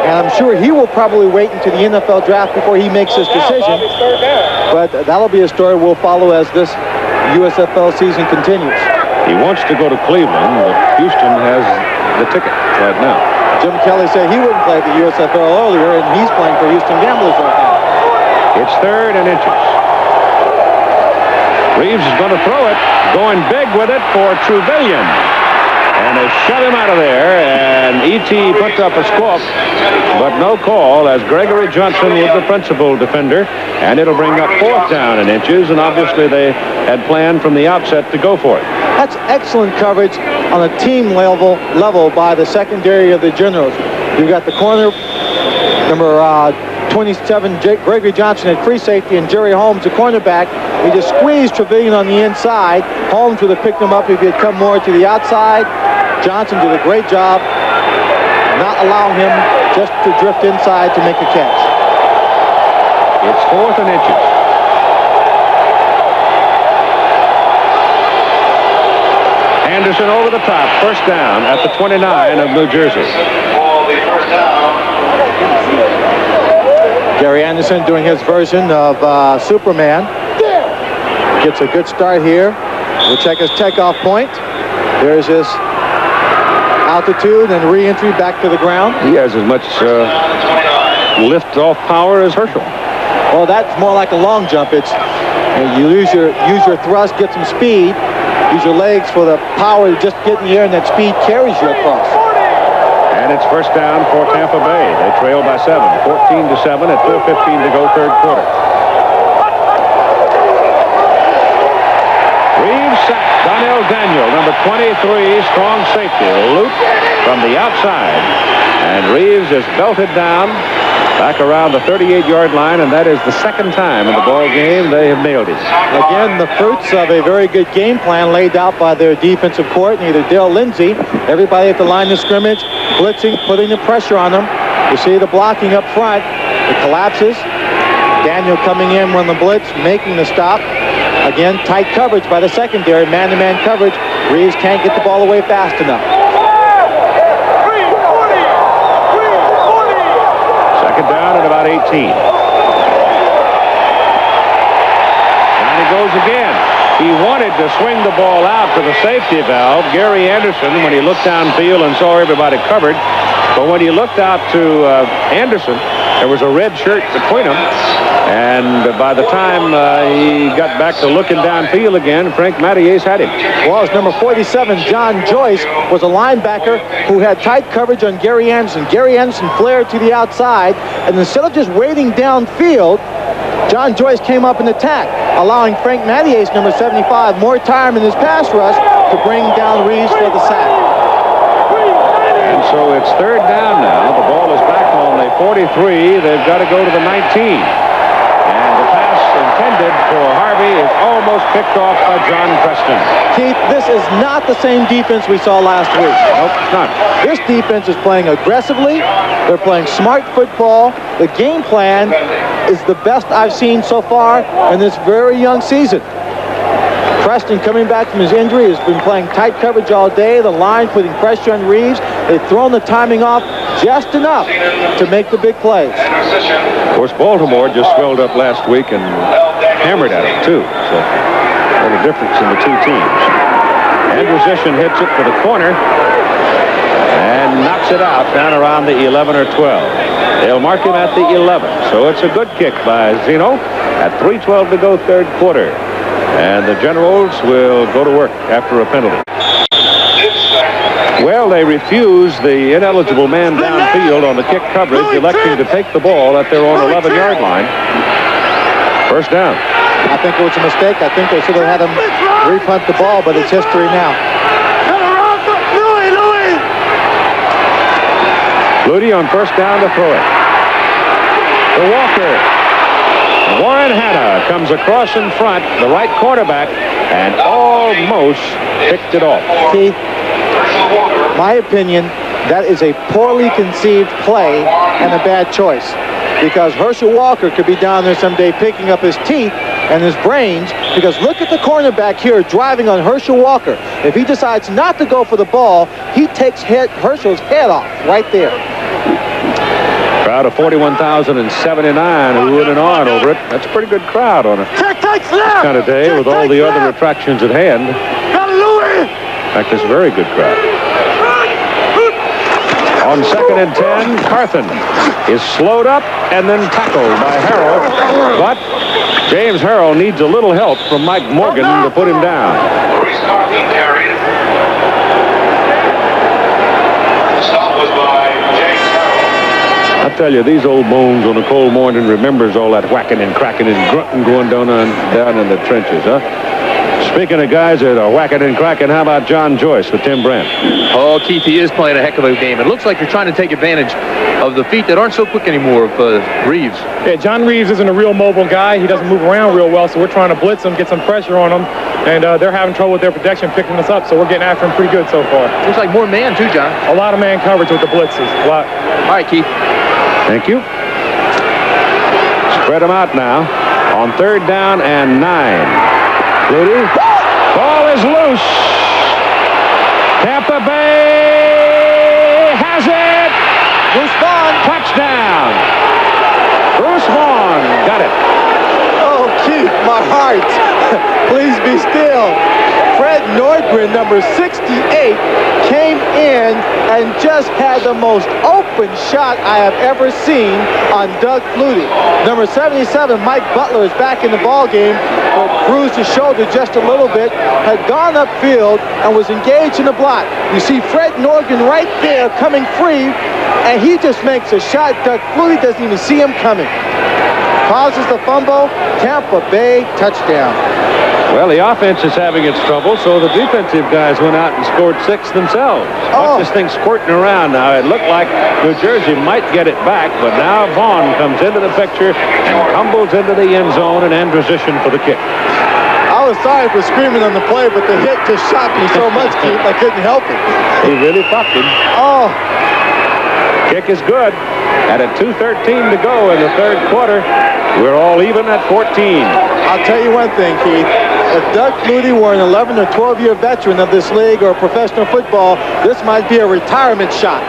And I'm sure he will probably wait until the NFL draft before he makes his decision. But that'll be a story we'll follow as this USFL season continues. He wants to go to Cleveland, but Houston has the ticket right now. Jim Kelly said he wouldn't play the USFL earlier, and he's playing for Houston Gamblers right now. It's third and inches. Reeves is going to throw it, going big with it for Trevelyan. And they shut him out of there, and E.T. puts up a squawk, but no call as Gregory Johnson was the principal defender, and it'll bring up fourth down in inches, and obviously they had planned from the outset to go for it. That's excellent coverage on a team level by the secondary of the Generals. You've got the corner, number 27, Gregory Johnson at free safety, and Jerry Holmes, the cornerback. He just squeezed Trevelyan on the inside. Holmes would have picked him up if he had come more to the outside. Johnson did a great job not allowing him just to drift inside to make a catch. It's fourth and inches. Anderson over the top, first down at the 29 of New Jersey. Gary Anderson doing his version of Superman. Gets a good start here. We'll check his takeoff point. There's his altitude and re-entry back to the ground. He has as much lift-off power as Herschel. Well, that's more like a long jump. It's you use your thrust, get some speed, use your legs for the power to just get in the air, and that speed carries you across. And it's first down for Tampa Bay. They trail by 7, 14-7 at 4:15 to go third quarter. Reeves sacked Donnell Daniel, number 23, strong safety. Loop from the outside. And Reeves is belted down back around the 38-yard line, and that is the second time in the ball game they have nailed him. Again, the fruits of a very good game plan laid out by their defensive coordinator, Dale Lindsey. Everybody at the line of scrimmage blitzing, putting the pressure on them. You see the blocking up front. It collapses. Daniel coming in when the blitz, making the stop. Again, tight coverage by the secondary, man-to-man coverage. Reeves can't get the ball away fast enough. Second down at about 18. Down he goes again. He wanted to swing the ball out to the safety valve, Gary Anderson, when he looked downfield and saw everybody covered. But when he looked out to Anderson, there was a red shirt between them. And by the time he got back to looking downfield again, Frank Mattias had him. Well, it's number 47, John Joyce, was a linebacker who had tight coverage on Gary Anderson. Gary Anderson flared to the outside, and instead of just waiting downfield, John Joyce came up and attacked, allowing Frank Mattias, number 75, more time in his pass rush to bring down Reeves for the sack. And so it's third down now. The ball is back on the 43. They've got to go to the 19. And the pass intended for Harvey is almost picked off by John Preston. Keith, this is not the same defense we saw last week. Nope, it's not. This defense is playing aggressively. They're playing smart football. The game plan is the best I've seen so far in this very young season. Preston, coming back from his injury, has been playing tight coverage all day. The line putting pressure on Reeves. They've thrown the timing off just enough to make the big plays. Of course, Baltimore just swelled up last week and hammered at it, too. So, what a difference in the two teams. Andrusician hits it for the corner and knocks it out down around the 11 or 12. They'll mark him at the 11. So it's a good kick by Zeno at 3:12 to go, third quarter. And the Generals will go to work after a penalty. Well, they refuse the ineligible man downfield on the kick coverage, electing to take the ball at their own 11-yard line. First down. I think it was a mistake. I think they should have had him repunt the ball, but it's history now. Flutie on first down to throw it. To Walker. Warren Hanna comes across in front, the right quarterback, and almost picked it off. Keith, my opinion, that is a poorly conceived play and a bad choice, because Herschel Walker could be down there someday picking up his teeth and his brains, because look at the cornerback here driving on Herschel Walker. If he decides not to go for the ball, he takes Herschel's head off right there. Crowd of 41,079 who went on over it. That's a pretty good crowd on a kind of day with all the other attractions at hand. In fact, it's a very good crowd. On second and 10, Carthen is slowed up and then tackled by Harrell. But James Harrell needs a little help from Mike Morgan to put him down. I tell you, these old bones on a cold morning remembers all that whacking and cracking and grunting going down in the trenches, huh? Speaking of guys that are whacking and cracking, how about John Joyce with Tim Brent? Oh, Keith, he is playing a heck of a game. It looks like you're trying to take advantage of the feet that aren't so quick anymore of Reeves. Yeah, John Reeves isn't a real mobile guy. He doesn't move around real well, so we're trying to blitz him, get some pressure on him, and they're having trouble with their protection picking us up, so we're getting after him pretty good so far. Looks like more man, too, John. A lot of man coverage with the blitzes. A lot. All right, Keith. Thank you. Spread them out now on third down and 9. Flutie. Ball is loose. Tampa Bay has it. Bruce Vaughan. Touchdown. Bruce Vaughan got it. Oh, Keith, my heart. Please be still. Fred Nordgren, number 68, came in and just had the most open shot I have ever seen on Doug Flutie. Number 77, Mike Butler, is back in the ball game, but bruised his shoulder just a little bit, had gone upfield and was engaged in the block. You see Fred Nordgren right there coming free, and he just makes a shot. Doug Flutie doesn't even see him coming. Causes the fumble. Tampa Bay touchdown. Well, the offense is having its trouble, so the defensive guys went out and scored 6 themselves. Watch this thing squirting around now. It looked like New Jersey might get it back, but now Vaughan comes into the picture and tumbles into the end zone, and Andrusician for the kick. I was sorry for screaming on the play, but the hit just shocked me so much, Keith, I couldn't help it. He really popped him. Oh, kick is good. And at 2:13 to go in the third quarter, we're all even at 14. I'll tell you one thing, Keith. If Doug Flutie were an 11 or 12-year veteran of this league or professional football, this might be a retirement shot.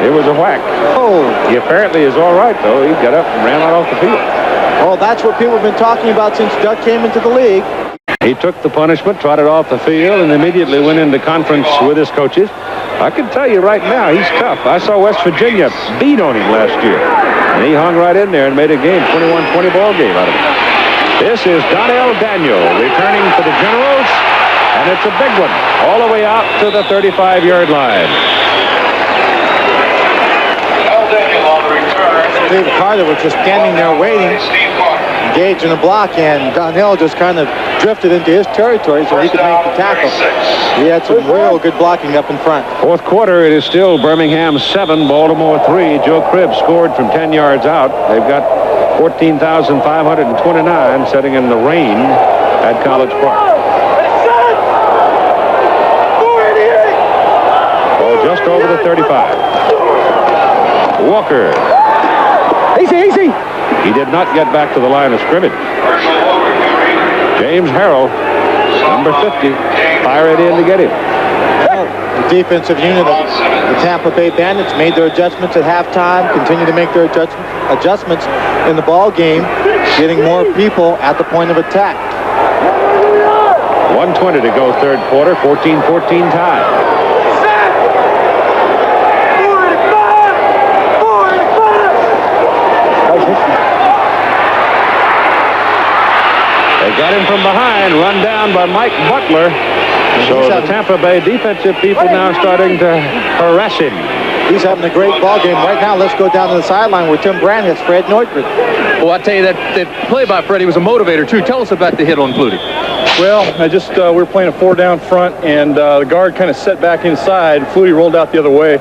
It was a whack. Oh. He apparently is all right, though. He got up and ran out off the field. Well, that's what people have been talking about since Doug came into the league. He took the punishment, trotted off the field, and immediately went into conference with his coaches. I can tell you right now, he's tough. I saw West Virginia beat on him last year. And he hung right in there and made a game, 21-20 ball game out of it. This is Donnell Daniel returning for the Generals, and it's a big one, all the way out to the 35-yard line. Steve Carter was just standing there waiting, engaged in a block, and Donnell just kind of drifted into his territory so he could make the tackle. He had some real good blocking up in front. Fourth quarter, it is still Birmingham 7, Baltimore 3. Joe Cribb scored from 10 yards out. They've got 14,529 setting in the rain at College Park. Oh, just over the 35. Walker. Easy. He did not get back to the line of scrimmage. James Harrell, number 50, fired in to get him. The defensive unit of the Tampa Bay Bandits made their adjustments at halftime, continue to make their adjustments in the ball game, getting more people at the point of attack. 1:20 to go third quarter, 14-14 tie. They got him from behind, run down by Mike Butler. So the Tampa Bay defensive people now starting to harass him. He's having a great ball game right now. Let's go down to the sideline where Tim Brand hits Fred Nordgren. Well, I tell you, that play by Freddie was a motivator, too. Tell us about the hit on Flutie. Well, we were playing a 4 down front, and the guard kind of set back inside. Flutie rolled out the other way,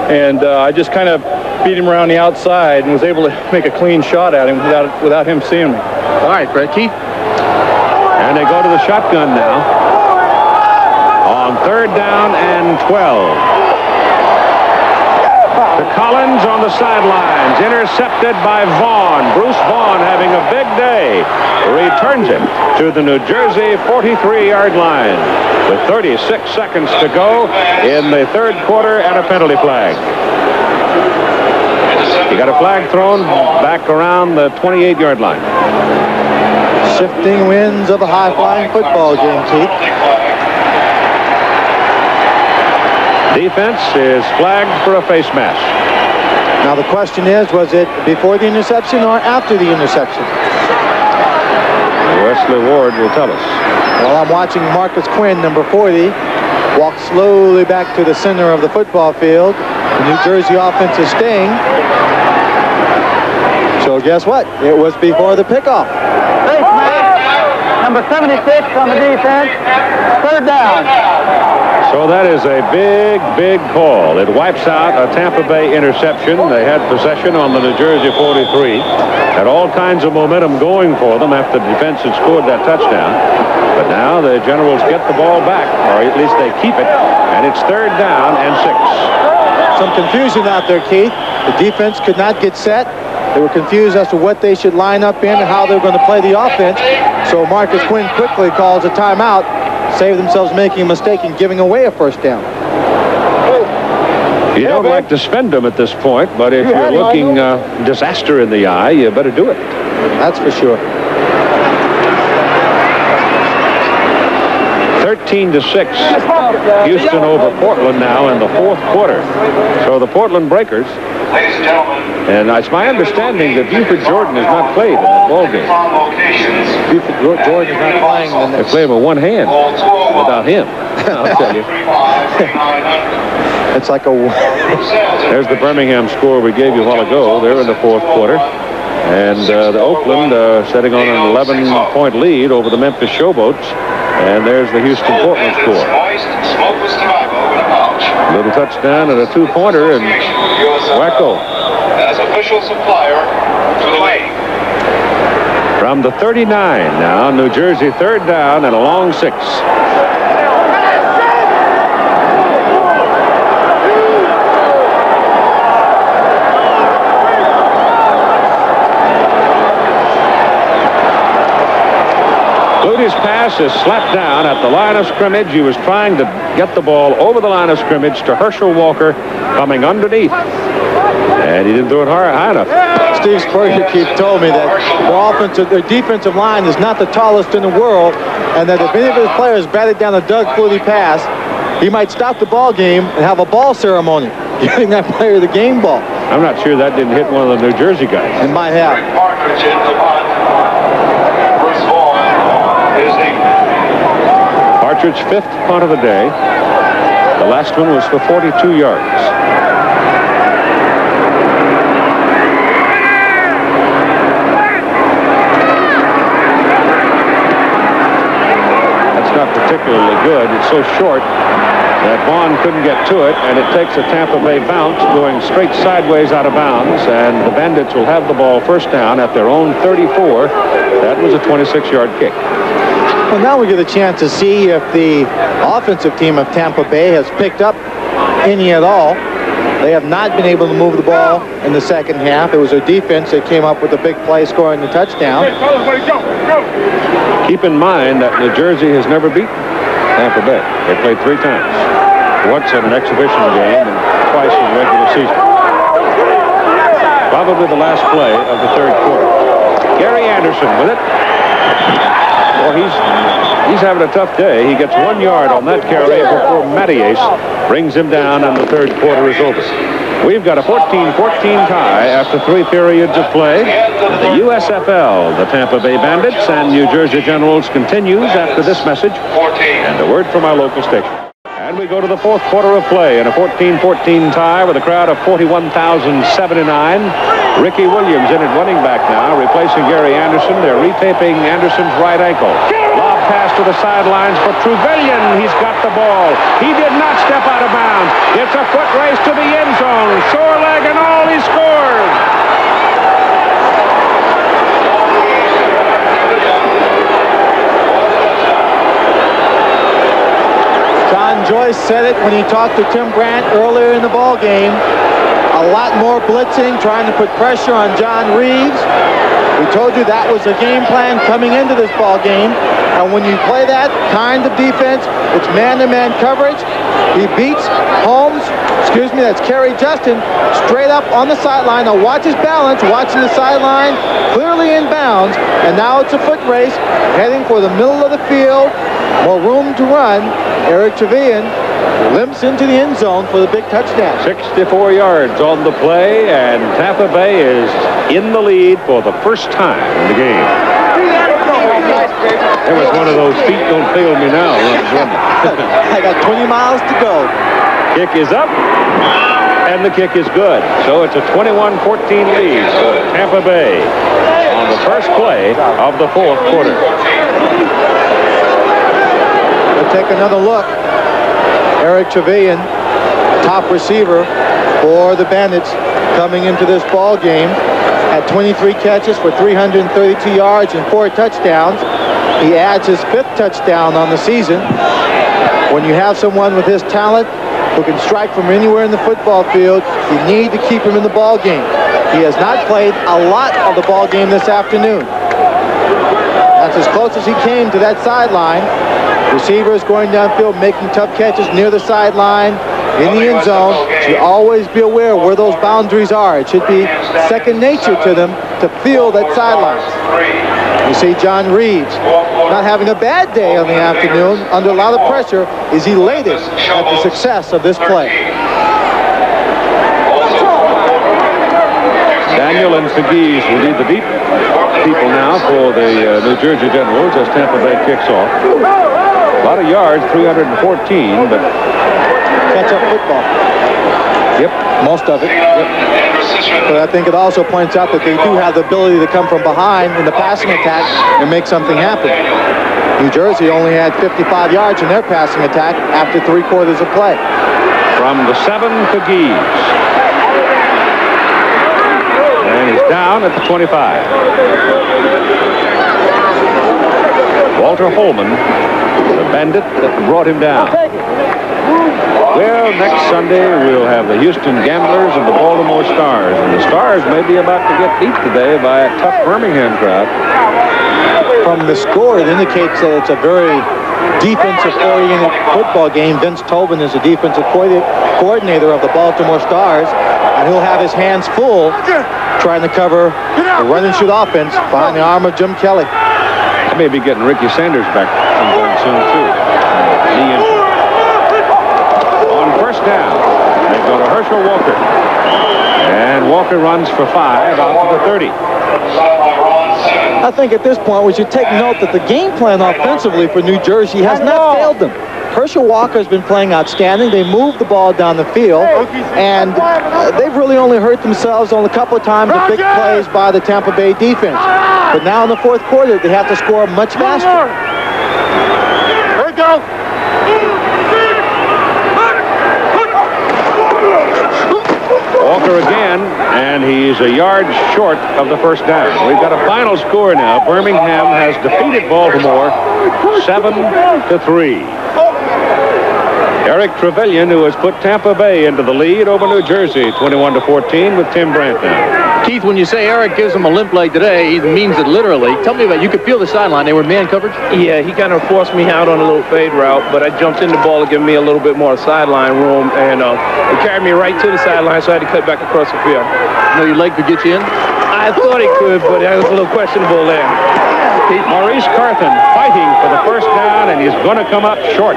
and I just kind of beat him around the outside and was able to make a clean shot at him without him seeing me. All right, Fred. Keith? And they go to the shotgun now on 3rd down and 12. To Collins on the sidelines, intercepted by Vaughan. Bruce Vaughan having a big day. Returns it to the New Jersey 43-yard line with 36 seconds to go in the third quarter and a penalty flag. He got a flag thrown back around the 28-yard line. Shifting winds of a high-flying football game, Keith. Defense is flagged for a face mask. Now the question is, was it before the interception or after the interception? Wesley Ward will tell us. Well, I'm watching Marcus Quinn, number 40, walk slowly back to the center of the football field. The New Jersey offense is staying. So guess what? It was before the pickoff. Face mask, number 76 on the defense, 3rd down. So that is a big call. It wipes out a Tampa Bay interception. They had possession on the New Jersey 43. Had all kinds of momentum going for them after the defense had scored that touchdown. But now the Generals get the ball back, or at least they keep it, and it's 3rd down and 6. Some confusion out there, Keith. The defense could not get set. They were confused as to what they should line up in and how they were going to play the offense. So Marcus Quinn quickly calls a timeout, save themselves making a mistake and giving away a 1st down. You don't like to spend them at this point, but if you're looking disaster in the eye, you better do it. That's for sure. 13-6. Houston over Portland now in the 4th quarter. So the Portland Breakers. Ladies and gentlemen. And it's my understanding that Buford Jordan has not played in that ball game. Buford Jordan is not playing. They play him with one hand without him. I'll tell you. It's like a... There's the Birmingham score we gave you a while ago. They're in the 4th quarter. And the Oakland setting on an 11-point lead over the Memphis Showboats. And there's the Houston-Portland score. Little touchdown and a 2-pointer, and Wacko. As official supplier to the league. From the 39 now, New Jersey 3rd down and a long 6. Flutie's pass is slapped down at the line of scrimmage. He was trying to get the ball over the line of scrimmage to Herschel Walker coming underneath. And he didn't throw it high enough. Steve Spurrier told me that their defensive line is not the tallest in the world, and that if any of his players batted down a Doug Flutie pass, he might stop the ball game and have a ball ceremony, giving that player the game ball. I'm not sure that didn't hit one of the New Jersey guys. It might have. Bruce Vaughan is the Partridge, 5th punt of the day. The last one was for 42 yards. That's not particularly good. It's so short that Vaughan couldn't get to it, and it takes a Tampa Bay bounce going straight sideways out of bounds, and the Bandits will have the ball first down at their own 34. That was a 26-yard kick. Well, now we get a chance to see if the offensive team of Tampa Bay has picked up any at all. They have not been able to move the ball in the second half. It was their defense that came up with a big play scoring the touchdown. Keep in mind that New Jersey has never beaten Tampa Bay. They played 3 times. Once in an exhibition game and twice in the regular season. Probably the last play of the third quarter. Gary Anderson with it. Well, he's having a tough day. He gets 1 yard on that carry before Mattias brings him down, and the third quarter is over. We've got a 14-14 tie after 3 periods of play. The USFL, the Tampa Bay Bandits and New Jersey Generals continues after this message and a word from our local station. And we go to the 4th quarter of play in a 14-14 tie with a crowd of 41,079. Ricky Williams in at running back now, replacing Gary Anderson. They're retaping Anderson's right ankle. Lob pass to the sidelines for Trevelyan. He's got the ball. He did not step out of bounds. It's a foot race to the end zone. Sore leg and all, he scored. John Joyce said it when he talked to Tim Brandt earlier in the ball game. A lot more blitzing, trying to put pressure on John Reeves. We told you that was the game plan coming into this ball game. And when you play that kind of defense, it's man-to-man coverage. He beats that's Kerry Justin, straight up on the sideline. Now watch his balance, watching the sideline, clearly in bounds. And now it's a foot race, heading for the middle of the field. More room to run. Eric Trevelyan limps into the end zone for the big touchdown. 64 yards on the play, and Tampa Bay is in the lead for the first time in the game. It was one of those feet don't fail me now. I got 20 miles to go. Kick is up, and the kick is good. So it's a 21-14 lead for Tampa Bay on the first play of the 4th quarter. We'll take another look. Eric Trevelyan, top receiver for the Bandits, coming into this ball game, had 23 catches for 332 yards and 4 touchdowns. He adds his 5th touchdown on the season. When you have someone with his talent who can strike from anywhere in the football field, you need to keep him in the ball game. He has not played a lot of the ball game this afternoon. That's as close as he came to that sideline. Receivers going downfield, making tough catches near the sideline, in the end zone. Should always be aware where those boundaries are. It should be second nature to them to feel that sideline. You see John Reeves not having a bad day on the afternoon, under a lot of pressure, is elated at the success of this play. Daniel and Pegues will lead the deep people now for the New Jersey Generals as Tampa Bay kicks off. A lot of yards, 314, but catch-up football. Yep. Most of it. Yep. But I think it also points out that they do have the ability to come from behind in the passing attack and make something happen. New Jersey only had 55 yards in their passing attack after 3 quarters of play. From the 7, Pegues. And he's down at the 25. Walter Holman, the bandit that brought him down. Well, next Sunday we'll have the Houston Gamblers and the Baltimore Stars. And the Stars may be about to get beat today by a tough Birmingham crowd. from the score, it indicates that it's a very defensive-oriented football game. Vince Tobin is the defensive coordinator of the Baltimore Stars, and he'll have his hands full trying to cover the run-and-shoot offense behind the arm of Jim Kelly. I may be getting Ricky Sanders back sometime soon, too. On first down, they go to Herschel Walker. And Walker runs for 5 out to the 30. I think at this point we should take note that the game plan offensively for New Jersey has not failed them. Herschel Walker has been playing outstanding. They moved the ball down the field, and they've really only hurt themselves on a couple of times with big plays by the Tampa Bay defense. But now in the fourth quarter, they have to score much faster. Here we go. Walker again, and he's a yard short of the first down. We've got a final score now. Birmingham has defeated Baltimore 7-3. Eric Trevelyan, who has put Tampa Bay into the lead over New Jersey, 21-14 with Tim Brandt now. Keith, when you say Eric gives him a limp leg today, he means it literally. Tell me about, you could feel the sideline. They were man coverage? Yeah, he kind of forced me out on a little fade route, but I jumped in the ball to give me a little bit more sideline room, and it carried me right to the sideline, so I had to cut back across the field. You know your leg could get you in? I thought it could, but it was a little questionable there. Maurice Carthen fighting for the first down, and he's going to come up short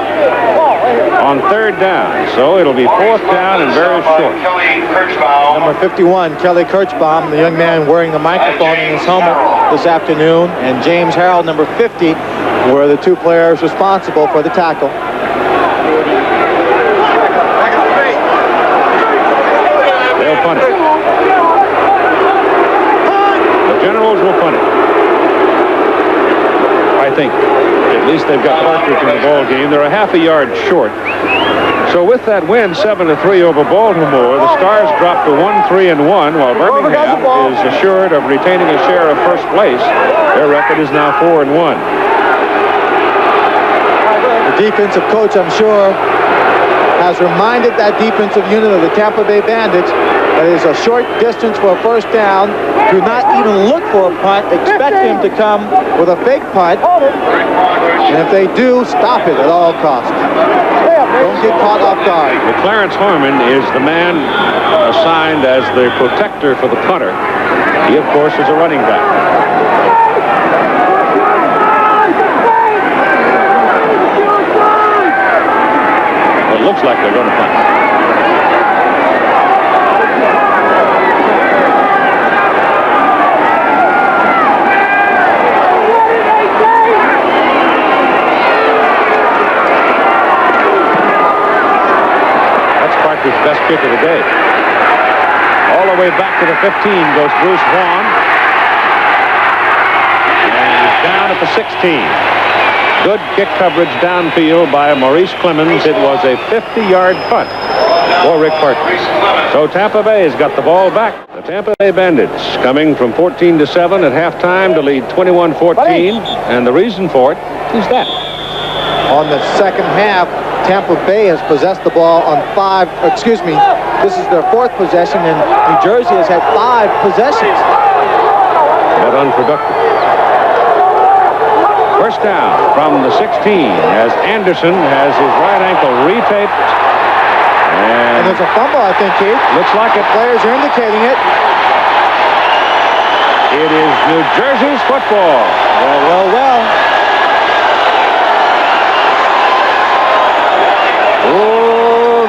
on third down. So it'll be fourth down and very short. Number 51, Kelly Kirchbaum, the young man wearing the microphone in his helmet this afternoon, and James Harrell, number 50, were the two players responsible for the tackle. They'll punt it. The Generals will punt it. I think. At least they've got Partridge in the ball game. They're a half a yard short. So with that win, 7-3 over Baltimore, the Stars dropped to 1-3-1, while Birmingham is assured of retaining a share of first place. Their record is now 4-1. The defensive coach, I'm sure, has reminded that defensive unit of the Tampa Bay Bandits that it is a short distance for a first down. Do not even look for a punt. Expect them to come with a fake punt. And if they do, stop it at all costs. Don't get caught off guard. Well, Clarence Harmon is the man assigned as the protector for the punter. He, of course, is a running back. It looks like they're going to punt. His best kick of the day. All the way back to the 15 goes Bruce Vaughan. And he's down at the 16. Good kick coverage downfield by Maurice Clemens. It was a 50-yard punt for Rick Partridge. So Tampa Bay has got the ball back. The Tampa Bay Bandits coming from 14-7 at halftime to lead 21-14. And the reason for it is that. On the second half, Tampa Bay has possessed the ball on this is their fourth possession, and New Jersey has had 5 possessions. But unproductive. First down from the 16 as Anderson has his right ankle retaped. And there's a fumble, I think, Keith. Looks like it. Players are indicating it. It is New Jersey's football. Well.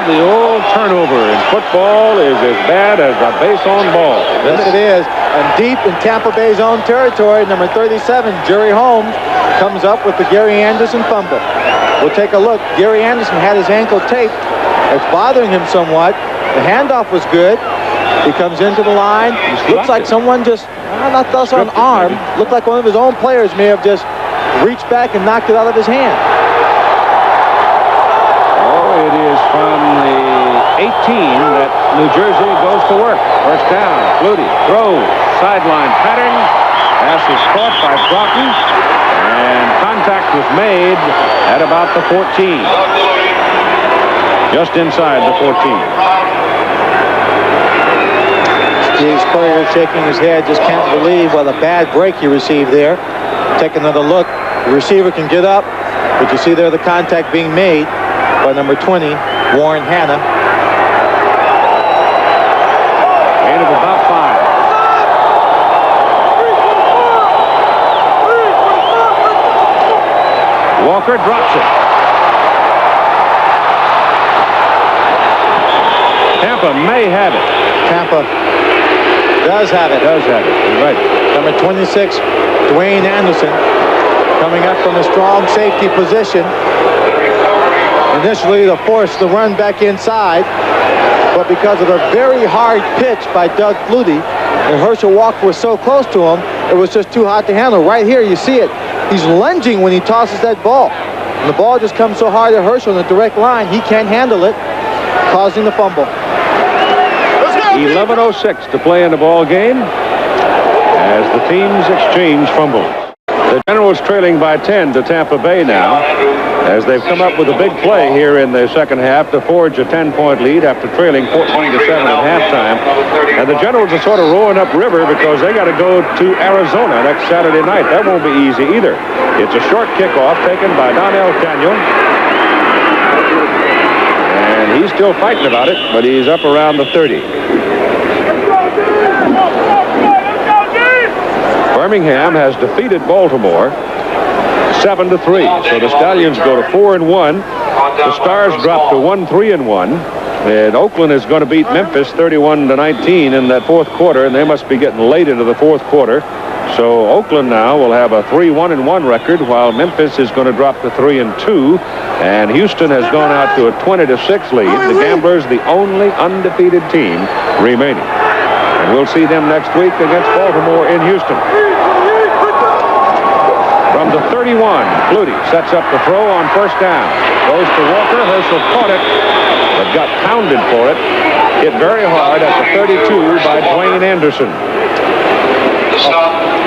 The old turnover in football is as bad as a base on ball. Yes, it is. And deep in Tampa Bay's own territory, number 37, Jerry Holmes, comes up with the Gary Anderson fumble. We'll take a look. Gary Anderson had his ankle taped. It's bothering him somewhat. The handoff was good. He comes into the line. Looks like someone just, not thus on arm. Looked like one of his own players may have just reached back and knocked it out of his hand. It is from the 18 that New Jersey goes to work. First down, Flutie throws, sideline pattern. Pass is caught by Broughton, and contact was made at about the 14. Just inside the 14. Steve Spurrier shaking his head, just can't believe what a bad break he received there. take another look. The receiver can get up, but you see there the contact being made by number 20, Warren Hanna. Gain of about 5. Walker drops it. Tampa may have it. Tampa does have it. Does have it. You're right. Number 26, Dwayne Anderson, coming up from a strong safety position. Initially, to force the run back inside, but because of a very hard pitch by Doug Flutie, and Herschel Walker was so close to him, it was just too hot to handle. Right here, you see it. He's lunging when he tosses that ball. And the ball just comes so hard to Herschel in the direct line, he can't handle it, causing the fumble. 11:06 to play in the ball game as the teams exchange fumbles. The Generals trailing by 10 to Tampa Bay now, as they've come up with a big play here in the second half to forge a 10-point lead after trailing 14-7 at halftime. And the Generals are sort of rolling up river because they got to go to Arizona next Saturday night. That won't be easy either. It's a short kickoff taken by Donnell Canyon. And he's still fighting about it, but he's up around the 30. Birmingham has defeated Baltimore 7-3. So the Stallions go to 4-1. The Stars drop to 1-3-1. And Oakland is going to beat Memphis 31-19 in that fourth quarter, and they must be getting late into the fourth quarter. So Oakland now will have a 3-1-1 record, while Memphis is going to drop to 3-2. And Houston has gone out to a 20-6 lead. The Gamblers, the only undefeated team remaining. And we'll see them next week against Baltimore in Houston. From the 31, Flutie sets up the throw on first down. Goes to Walker. Herschel caught it, but got pounded for it. Hit very hard at the 32 by Dwayne Anderson.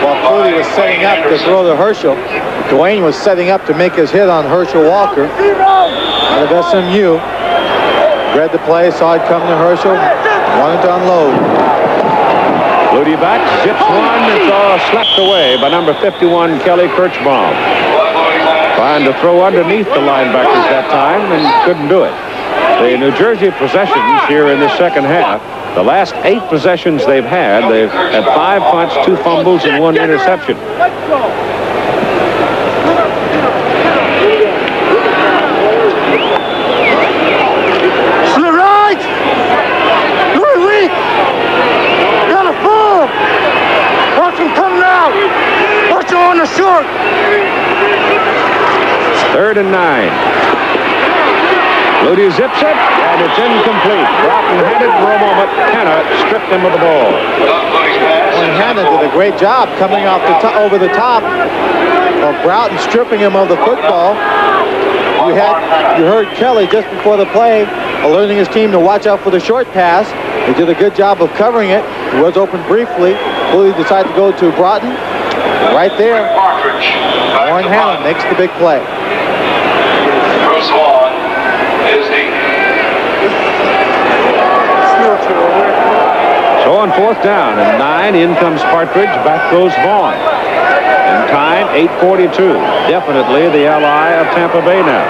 While Flutie was setting up to throw to Herschel, Dwayne was setting up to make his hit on Herschel Walker out of SMU. Read the play, saw it coming to Herschel, wanted to unload. Flutie back, zips one, it's all slapped away by number 51, Kelly Kirchbaum. Trying to throw underneath the linebackers that time and couldn't do it. The New Jersey possessions here in the second half, the last 8 possessions they've had 5 punts, 2 fumbles, and 1 interception. On the short. 3rd and 9. Flutie zips it, and it's incomplete. Broughton had it for a moment. Hanna stripped him of the ball. And Hanna did a great job coming off the over the top of Broughton, stripping him of the football. You heard Kelly just before the play alerting his team to watch out for the short pass. He did a good job of covering it. It was open briefly. Flutie decided to go to Broughton. Right there, Warren Hanna makes the big play. Bruce Vaughan is the... So on 4th down and 9, in comes Partridge, back goes Vaughan. In time, 8:42. Definitely the ally of Tampa Bay now.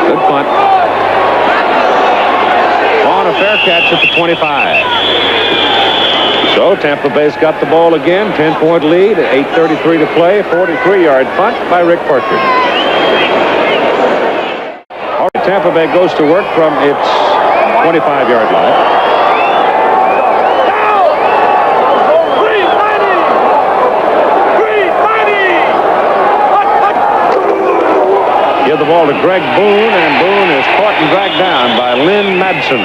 Good punt. Vaughan, a fair catch at the 25. So Tampa Bay's got the ball again, 10-point lead, 8:33 to play, 43-yard punt by Rick Partridge. All right, Tampa Bay goes to work from its 25-yard line. Give the ball to Greg Boone, and Boone is caught and dragged down by Lynn Madsen,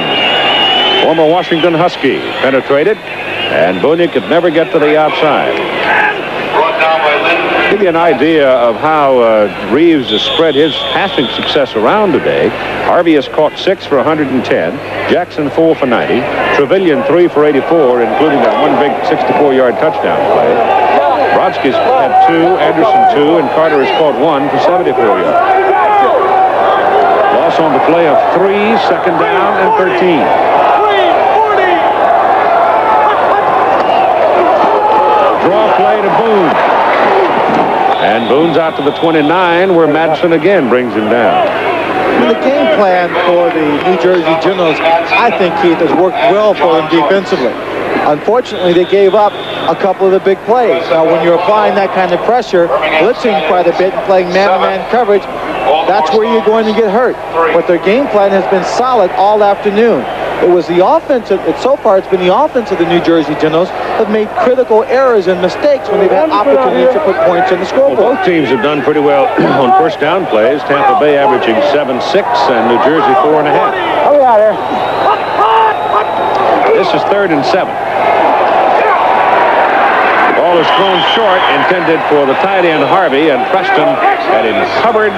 former Washington Husky. Penetrated, and Boone could never get to the outside. Brought down by LYNN. Give you an idea of how Reeves has spread his passing success around today. Harvey has caught 6 for 110, Jackson 4 for 90, Trevelyan 3 for 84, including that one big 64-yard touchdown play. Brodsky's had 2, Anderson 2, and Carter has caught 1 for 74 yards. Loss on the play of 3, 2nd down and 13. Boone. And Boone's out to the 29, where Madsen again brings him down. The game plan for the New Jersey Generals, I think, Keith, has worked well for them defensively. Unfortunately, they gave up a couple of the big plays. Now, when you're applying that kind of pressure, blitzing quite a bit and playing man-to-man coverage, that's where you're going to get hurt. But their game plan has been solid all afternoon. It was the offense, so far it's been the offense of the New Jersey Generals have made critical errors and mistakes when they've had opportunities to put points in the scoreboard. Well, both teams have done pretty well on first down plays. Tampa Bay averaging 7.6 and New Jersey 4.5. Oh, yeah, there. This is 3rd and 7. Ball is thrown short, intended for the tight end Harvey, and Preston had him covered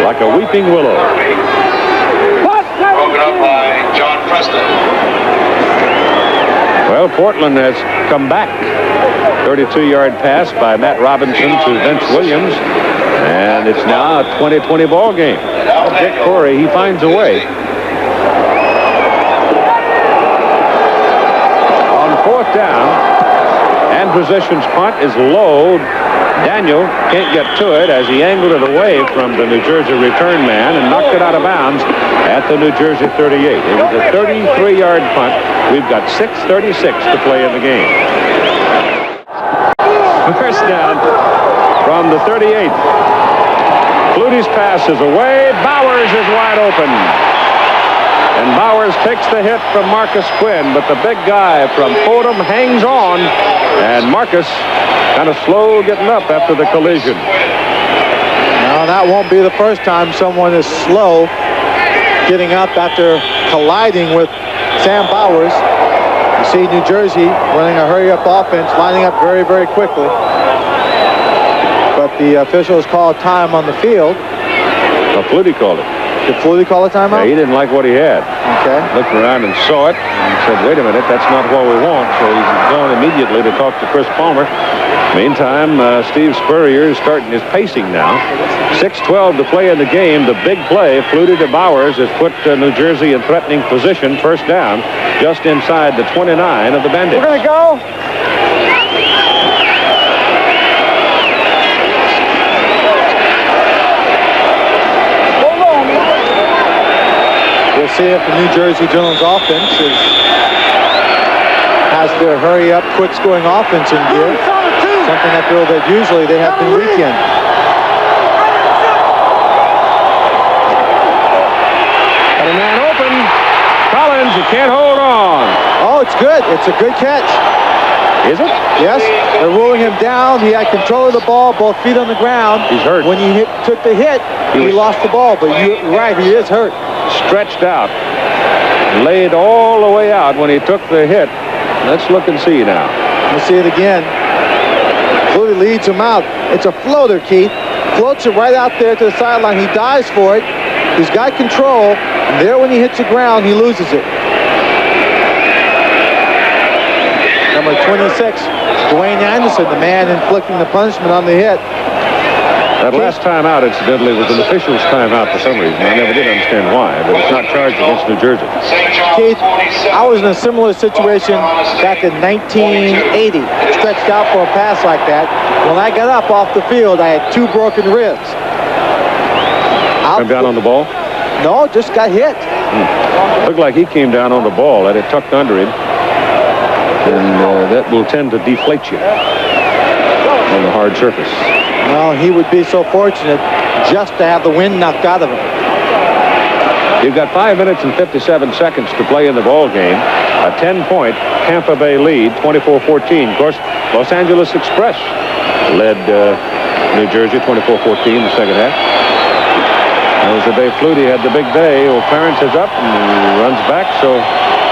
like a weeping willow. Broken up by John Preston. Well, Portland has come back. 32-yard pass by Matt Robinson to Vince Williams, and it's now a 20-20 ball game. Dick Corey, he finds a way. On 4th down, and possession's punt is low. Daniel can't get to it as he angled it away from the New Jersey return man and knocked it out of bounds at the New Jersey 38. It was a 33-yard punt. We've got 6:36 to play in the game. First down from the 38. Flutie's pass is away. Bowers is wide open. And Bowers takes the hit from Marcus Quinn, but the big guy from Fordham hangs on, and Marcus kind of slow getting up after the collision. Now, that won't be the first time someone is slow getting up after colliding with Sam Bowers. You see New Jersey running a hurry-up offense, lining up very, very quickly. But the officials called time on the field. Well, Flutie called it. Did Flutie call a timeout? Yeah, he didn't like what he had. Okay. Looked around and saw it and said, wait a minute, that's not what we want. So he's gone immediately to talk to Chris Palmer. Meantime, Steve Spurrier is starting his pacing now. 6:12 to play in the game. The big play, Flutie to Bowers, has put New Jersey in threatening position. First down, just inside the 29 of the Bandits. We're going to go. We'll see if the New Jersey Generals offense has their hurry-up, quick-scoring offense in gear. Something that usually they have been weak in. Got a man open. Collins, you can't hold on. Oh, it's good. It's a good catch. Is it? Yes. They're ruling him down. He had control of the ball, both feet on the ground. He's hurt. When he took the hit, he lost the ball. But you're right, he is hurt. Stretched out. Laid all the way out when he took the hit. Let's look and see now. Let's see it again. Flutie leads him out. It's a floater, Keith. Floats it right out there to the sideline. He dives for it. He's got control. And there when he hits the ground, he loses it. Number 26, Dwayne Anderson, the man inflicting the punishment on the hit. That last time out, incidentally, was an official's timeout for some reason. I never did understand why, but it's not charged against New Jersey. Keith, I was in a similar situation back in 1980. Stretched out for a pass like that. When I got up off the field, I had 2 broken ribs. Come down on the ball? No, just got hit. Looked like he came down on the ball. That it tucked under him. And that will tend to deflate you on the hard surface. Well, he would be so fortunate just to have the wind knocked out of him. You've got 5 minutes and 57 seconds to play in the ball game. A 10-point Tampa Bay lead, 24-14. Of course, Los Angeles Express led New Jersey 24-14 in the second half. That was the day Flutie had the big day. Well, Clarence is up and he runs back, so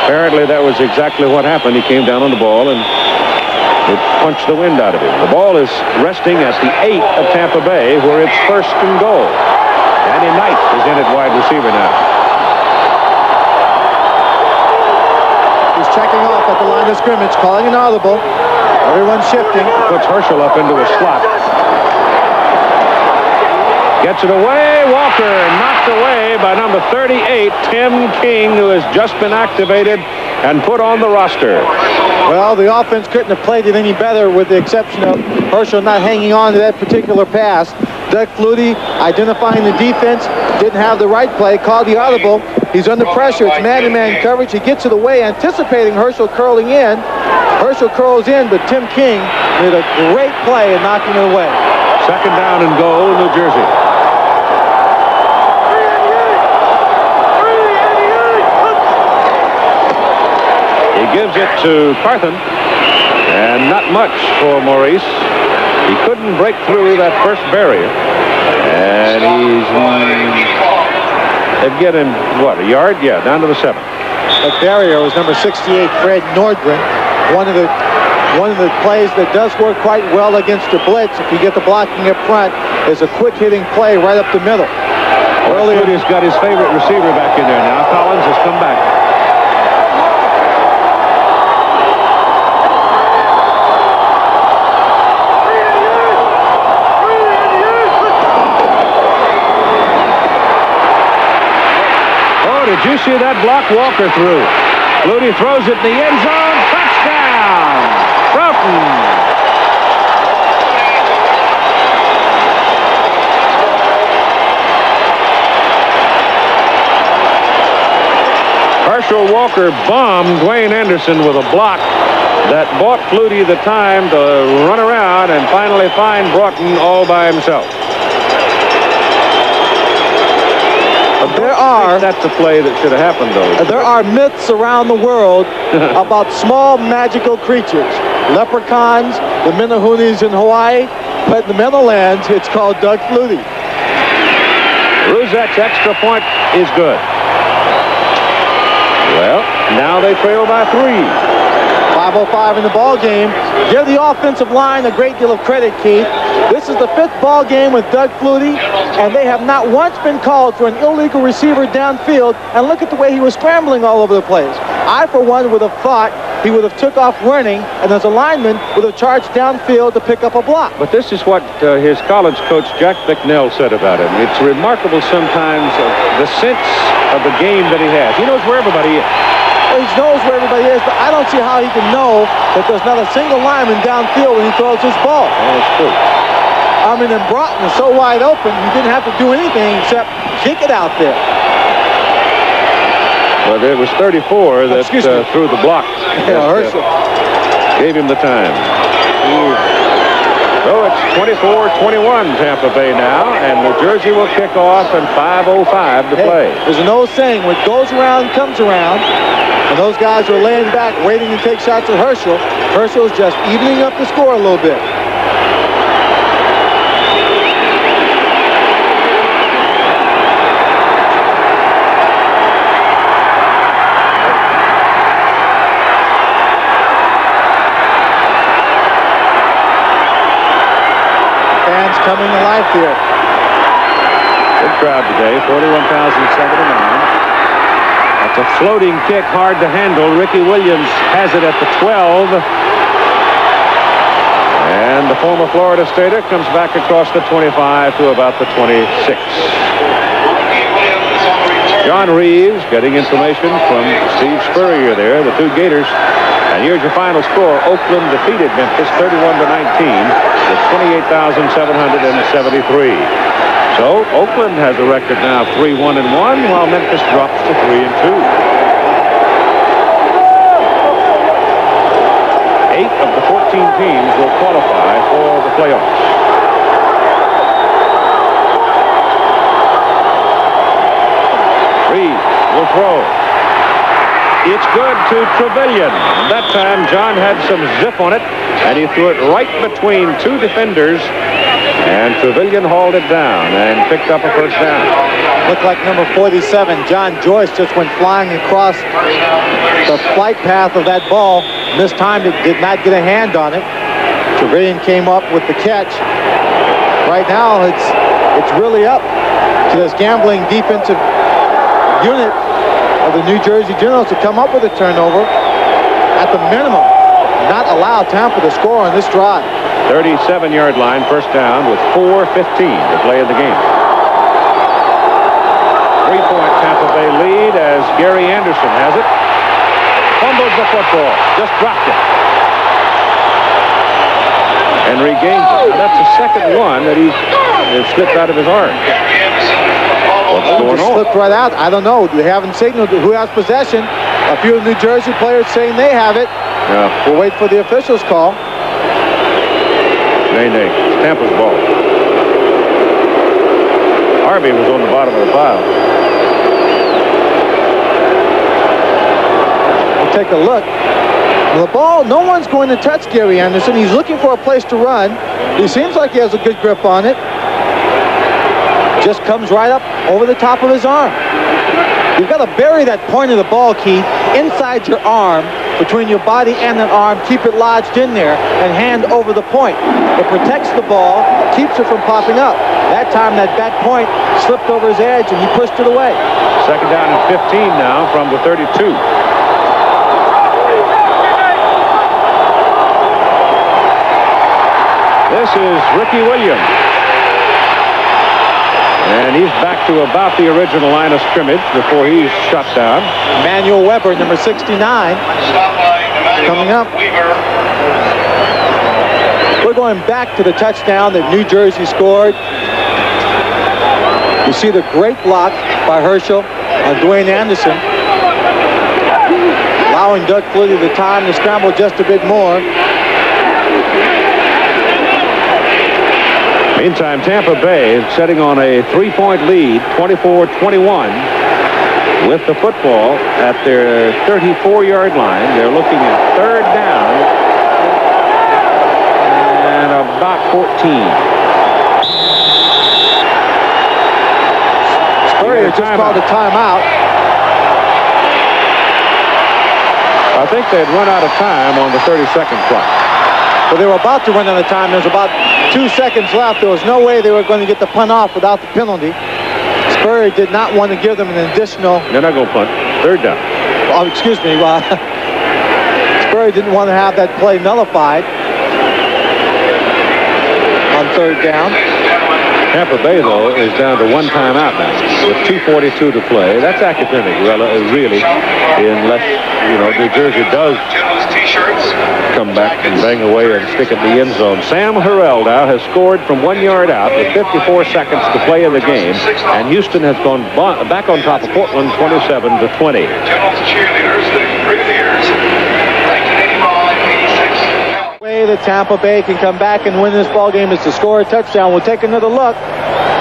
apparently that was exactly what happened. He came down on the ball and it punched the wind out of him. The ball is resting at the 8 of Tampa Bay, where it's 1st and goal. Danny Knight is in at wide receiver now. He's checking off at the line of scrimmage, calling an audible. Everyone's shifting. Puts Herschel up into a slot. Gets it away. Walker knocked away by number 38, Tim King, who has just been activated and put on the roster. Well, the offense couldn't have played it any better with the exception of Herschel not hanging on to that particular pass. Doug Flutie identifying the defense, didn't have the right play, called the audible. He's under pressure. It's man-to-man coverage. He gets to the way, anticipating Herschel curling in. Herschel curls in, but Tim King made a great play in knocking it away. Second down and goal, New Jersey. He gives it to Carthen, and not much for Maurice. He couldn't break through that first barrier, and they've get him, what, a yard? Yeah, down to the 7. That barrier was number 68, Fred Nordgren. One of the plays that does work quite well against the blitz, if you get the blocking up front, is a quick hitting play right up the middle. Earlier, he's got his favorite receiver back in there now. Collins has come back. Did you see that block Walker threw? Flutie throws it in the end zone. Touchdown! Broughton! Herschel Walker bombed Dwayne Anderson with a block that bought Flutie the time to run around and finally find Broughton all by himself. That's the play that should have happened, though. There are myths around the world about small magical creatures. Leprechauns, the Menahunis in Hawaii, but in the Meadowlands, it's called Doug Flutie. Ruzet's extra point is good. Well, now they trail by 3. 5:05 in the ball game. Give the offensive line a great deal of credit, Keith. This is the 5th ball game with Doug Flutie, and they have not once been called for an illegal receiver downfield. And look at the way he was scrambling all over the place. I, for one, would have thought he would have took off running, and as a lineman would have charged downfield to pick up a block. But this is what his college coach Jack Bicknell said about him. It's remarkable sometimes the sense of the game that he has. He knows where everybody is. Well, he knows where everybody is, but I don't see how he can know that there's not a single lineman downfield when he throws his ball. Oh, that's true. I mean, and Broughton is so wide open, you didn't have to do anything except kick it out there. Well, it was 34 that threw the block. Yeah, Herschel gave him the time. So it's 24-21 Tampa Bay now, and New Jersey will kick off and 5:05 to play. There's an old saying, what goes around comes around, and those guys are laying back waiting to take shots at Herschel. Herschel's just evening up the score a little bit. Coming to life here. Good crowd today, 41,079. That's a floating kick, hard to handle. Ricky Williams has it at the 12. And the former Florida Stater comes back across the 25 to about the 26. John Reeves getting information from Steve Spurrier there, the 2 Gators. And here's your final score. Oakland defeated Memphis 31-19 with 28,773. So Oakland has a record now of 3-1-1, while Memphis drops to 3-2. 8 of the 14 teams will qualify for the playoffs. Reeves will throw. It's good to Trevelyan. That time, John had some zip on it, and he threw it right between 2 defenders, and Trevelyan hauled it down and picked up a first down. Looked like number 47, John Joyce, just went flying across the flight path of that ball. Mistimed it, did not get a hand on it. Trevelyan came up with the catch. Right now, it's really up to this gambling defensive unit of the New Jersey Generals to come up with a turnover at the minimum. Not allow Tampa to score on this drive. 37-yard line, first down with 4:15 to play in the game. 3-point Tampa Bay lead as Gary Anderson has it. Fumble fumbles the football. Just dropped it. And regains it. Now, that's the second one that he's slipped out of his arm. What's going on? Slipped right out. I don't know. They haven't signaled who has possession. A few of the New Jersey players saying they have it. Yeah. We'll wait for the officials' call. Nay. Tampa's ball. Harvey was on the bottom of the pile. We'll take a look. The ball, no one's going to touch Gary Anderson. He's looking for a place to run. He seems like he has a good grip on it. Just comes right up over the top of his arm. You've got to bury that point of the ball, Keith, inside your arm, between your body and that arm. Keep it lodged in there and hand over the point. It protects the ball, keeps it from popping up. That time that point slipped over his edge and he pushed it away. Second down and 15 now from the 32. This is Ricky Williams. And he's back to about the original line of scrimmage before he's shut down. Emmanuel Weber, number 69, coming up. We're going back to the touchdown that New Jersey scored. You see the great block by Herschel on Dwayne Anderson, allowing Doug Flutie the time to scramble just a bit more. Meantime, Tampa Bay is setting on a 3-point lead, 24-21, with the football at their 34-yard line. They're looking at third down and about 14. Spurrier just called a timeout. I think they'd run out of time on the 32nd play. Well, they were about to run out of time. There was about 2 seconds left. There was no way they were going to get the punt off without the penalty. Spurrier did not want to give them an additional... They're not going to punt. Third down. Oh, excuse me. Spurrier didn't want to have that play nullified on third down. Tampa Bay, though, is down to one timeout now with 2:42 to play. That's academic, really, unless, New Jersey does come back and bang away and stick it in the end zone. Sam Harrell now has scored from 1 yard out with 54 seconds to play in the game, and Houston has gone back on top of Portland 27-20. Way that Tampa Bay can come back and win this ball game is to score a touchdown. We'll take another look.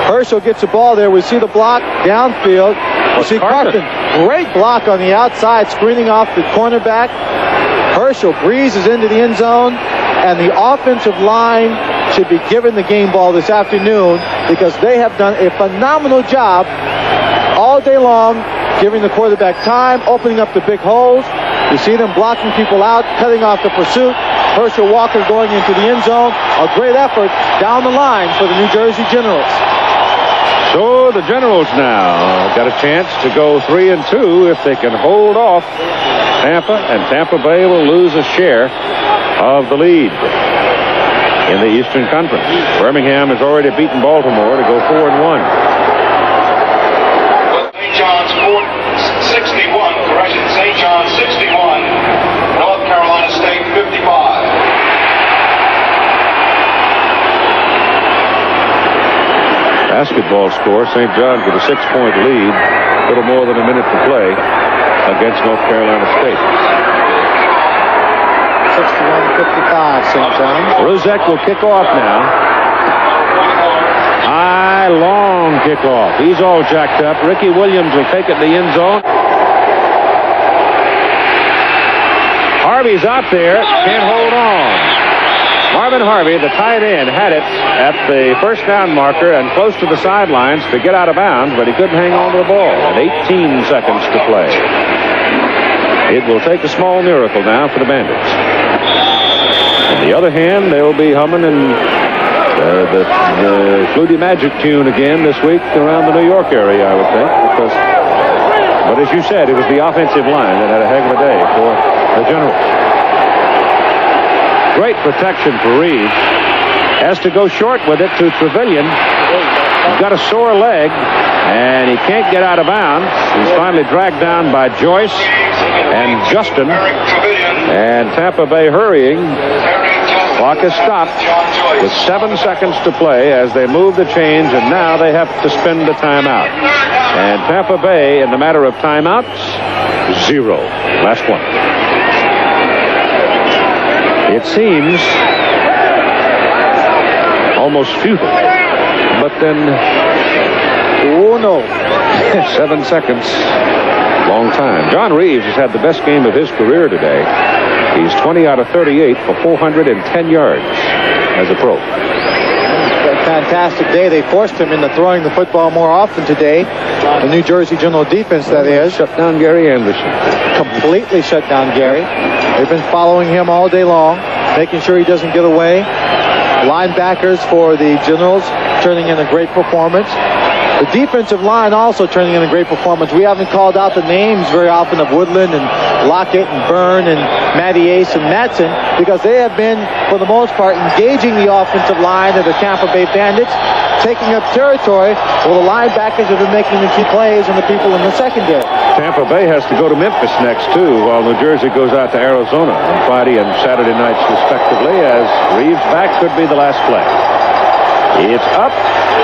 Herschel gets the ball there. We see the block downfield. We see Carton. Great block on the outside, screening off the cornerback. Herschel breezes into the end zone, and the offensive line should be given the game ball this afternoon because they have done a phenomenal job all day long, giving the quarterback time, opening up the big holes. You see them blocking people out, cutting off the pursuit. Herschel Walker going into the end zone. A great effort down the line for the New Jersey Generals. So the Generals now got a chance to go 3-2 if they can hold off Tampa, and Tampa Bay will lose a share of the lead in the Eastern Conference. Birmingham has already beaten Baltimore to go 4-1. St. John's 61, correction, St. John's 61, North Carolina State 55. Basketball score, St. John's with a 6-point lead, a little more than a minute to play against North Carolina State. 61-55, St. John's. Ruzek will kick off now. High, long kickoff. He's all jacked up. Ricky Williams will take it in the end zone. Harvey's out there, can't hold on. Marvin Harvey, the tight end, had it at the first down marker and close to the sidelines to get out of bounds, but he couldn't hang on to the ball. And 18 seconds to play. It will take a small miracle now for the Bandits. On the other hand, they'll be humming and the Flutie Magic tune again this week around the New York area, I would think. But as you said, it was the offensive line that had a heck of a day for the Generals. Great protection for Reed. Has to go short with it to Trevelyan. He's got a sore leg, and he can't get out of bounds. He's finally dragged down by Joyce. and Justin. And Tampa Bay hurrying. Clock is stopped with 7 seconds to play as they move the chains, and now they have to spend the timeout. And Tampa Bay, in the matter of timeouts, 0. Last one. It seems almost futile, but then, oh no, 7 seconds, long time. John Reeves has had the best game of his career today. He's 20 out of 38 for 410 yards as a pro. A fantastic day. They forced him into throwing the football more often today. The New Jersey General defense, that is. Shut down Gary Anderson. Completely shut down Gary. They've been following him all day long, making sure he doesn't get away. Linebackers for the Generals turning in a great performance. The defensive line also turning in a great performance. We haven't called out the names very often of Woodland and Lockett and Byrne and Matty Ace and Madsen because they have been, for the most part, engaging the offensive line of the Tampa Bay Bandits, taking up territory while the linebackers have been making the key plays and the people in the secondary. Tampa Bay has to go to Memphis next, too, while New Jersey goes out to Arizona on Friday and Saturday nights, respectively, as Reeves' back could be the last play. It's up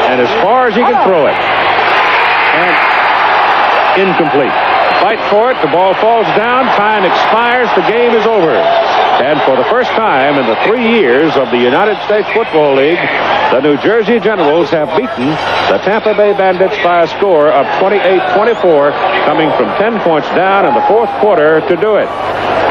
and as far as he can throw it. And incomplete. Fight for it. The ball falls down. Time expires. The game is over. And for the first time in the 3 years of the United States Football League, the New Jersey Generals have beaten the Tampa Bay Bandits by a score of 28-24, coming from 10 points down in the fourth quarter to do it.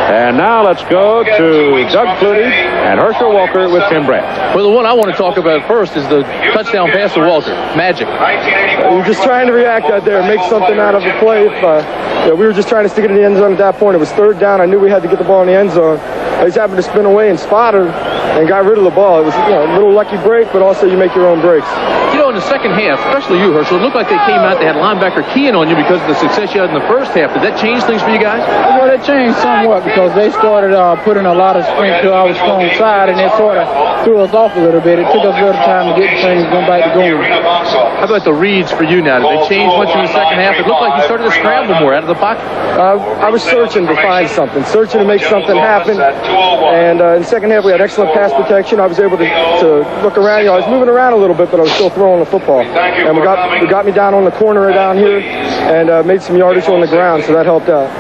And now let's go to Doug Flutie and Herschel Walker with Tim Brett. Well, the one I want to talk about first is the touchdown pass to Walter. Magic. You're just trying to react out there, make something out of the play. We were just trying to stick it in the end zone at that point. It was third down. I knew we had to get the ball in the end zone. I just happened to spin away and spot her and got rid of the ball. It was a little lucky break, but also you make your own breaks. You know, in the second half, especially you, Herschel, it looked like they came out, they had linebacker keying on you because of the success you had in the first half. Did that change things for you guys? Well, it changed somewhat because they started putting a lot of strength to our strong side, and it sort of threw us off a little bit. It took us a little time to get things going back to going. How about the reads for you now? Did they change much in the second half? It looked like you started to scramble more out of the pocket. I was searching to find something, searching to make something happen. And in the second half, we had excellent pass protection. I was able to look around. I was moving around a little bit, but I was still throwing the football. And we got me down on the corner down here and made some yardage on the ground, so that helped out.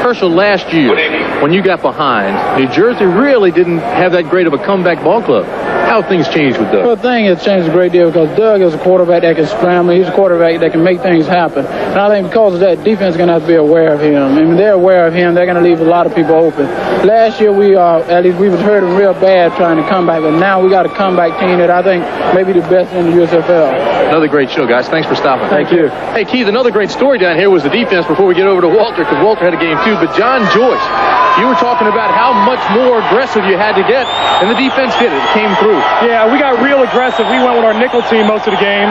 Herschel, last year, when you got behind, New Jersey really didn't have that great of a comeback ball club. How have things changed with Doug? Well, the thing has changed a great deal because Doug is a quarterback that can scramble. He's a quarterback that can make things happen. And I think because of that, defense is going to have to be aware of him. I mean, they're aware of him. They're going to leave a lot of people open. Last year, we was hurting real bad trying to come back, but now we got a comeback team that I think may be the best in the USFL. Another great show, guys. Thanks for stopping. Thank you. Hey, Keith, another great story down here was the defense before we get over to Walter, because Walter had a game too. But John Joyce, you were talking about how much more aggressive you had to get, and the defense did it. It came through. Yeah, we got real aggressive. We went with our nickel team most of the game.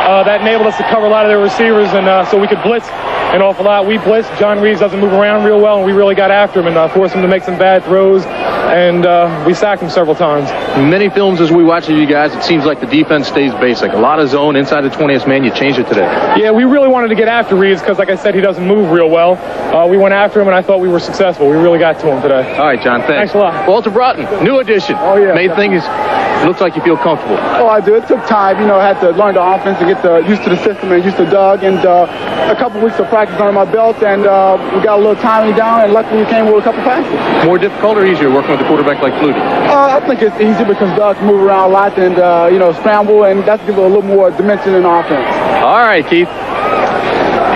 That enabled us to cover a lot of their receivers, and so we could blitz an awful lot. We blitzed. John Reeves doesn't move around real well, and we really got after him and forced him to make some bad throws, and we sacked him several times. Many films as we watch of you guys, it seems like the defense stays basic. A lot of zone inside the 20th man. You changed it today. Yeah, we really wanted to get after Reeves because, like I said, he doesn't move real well. We went after him, and I thought we were successful. We really got to him today. All right, John, thanks. Thanks a lot. Walter Broughton, new addition. Oh, yeah. Made things, looks like you feel comfortable. Oh, I do. It took time. I had to learn the offense and get used to the system and used to Doug. And a couple weeks of practice under my belt, and we got a little timing down, and luckily we came with a couple passes. More difficult or easier working with a quarterback like Flutie? I think it's easy because Doug can move around a lot and, scramble, and that's give it a little more dimension in offense. All right, Keith.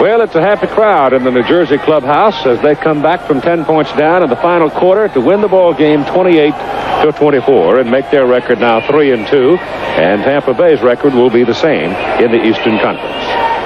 Well, it's a happy crowd in the New Jersey clubhouse as they come back from 10 points down in the final quarter to win the ball game 28-24 and make their record now 3-2, and Tampa Bay's record will be the same in the Eastern Conference.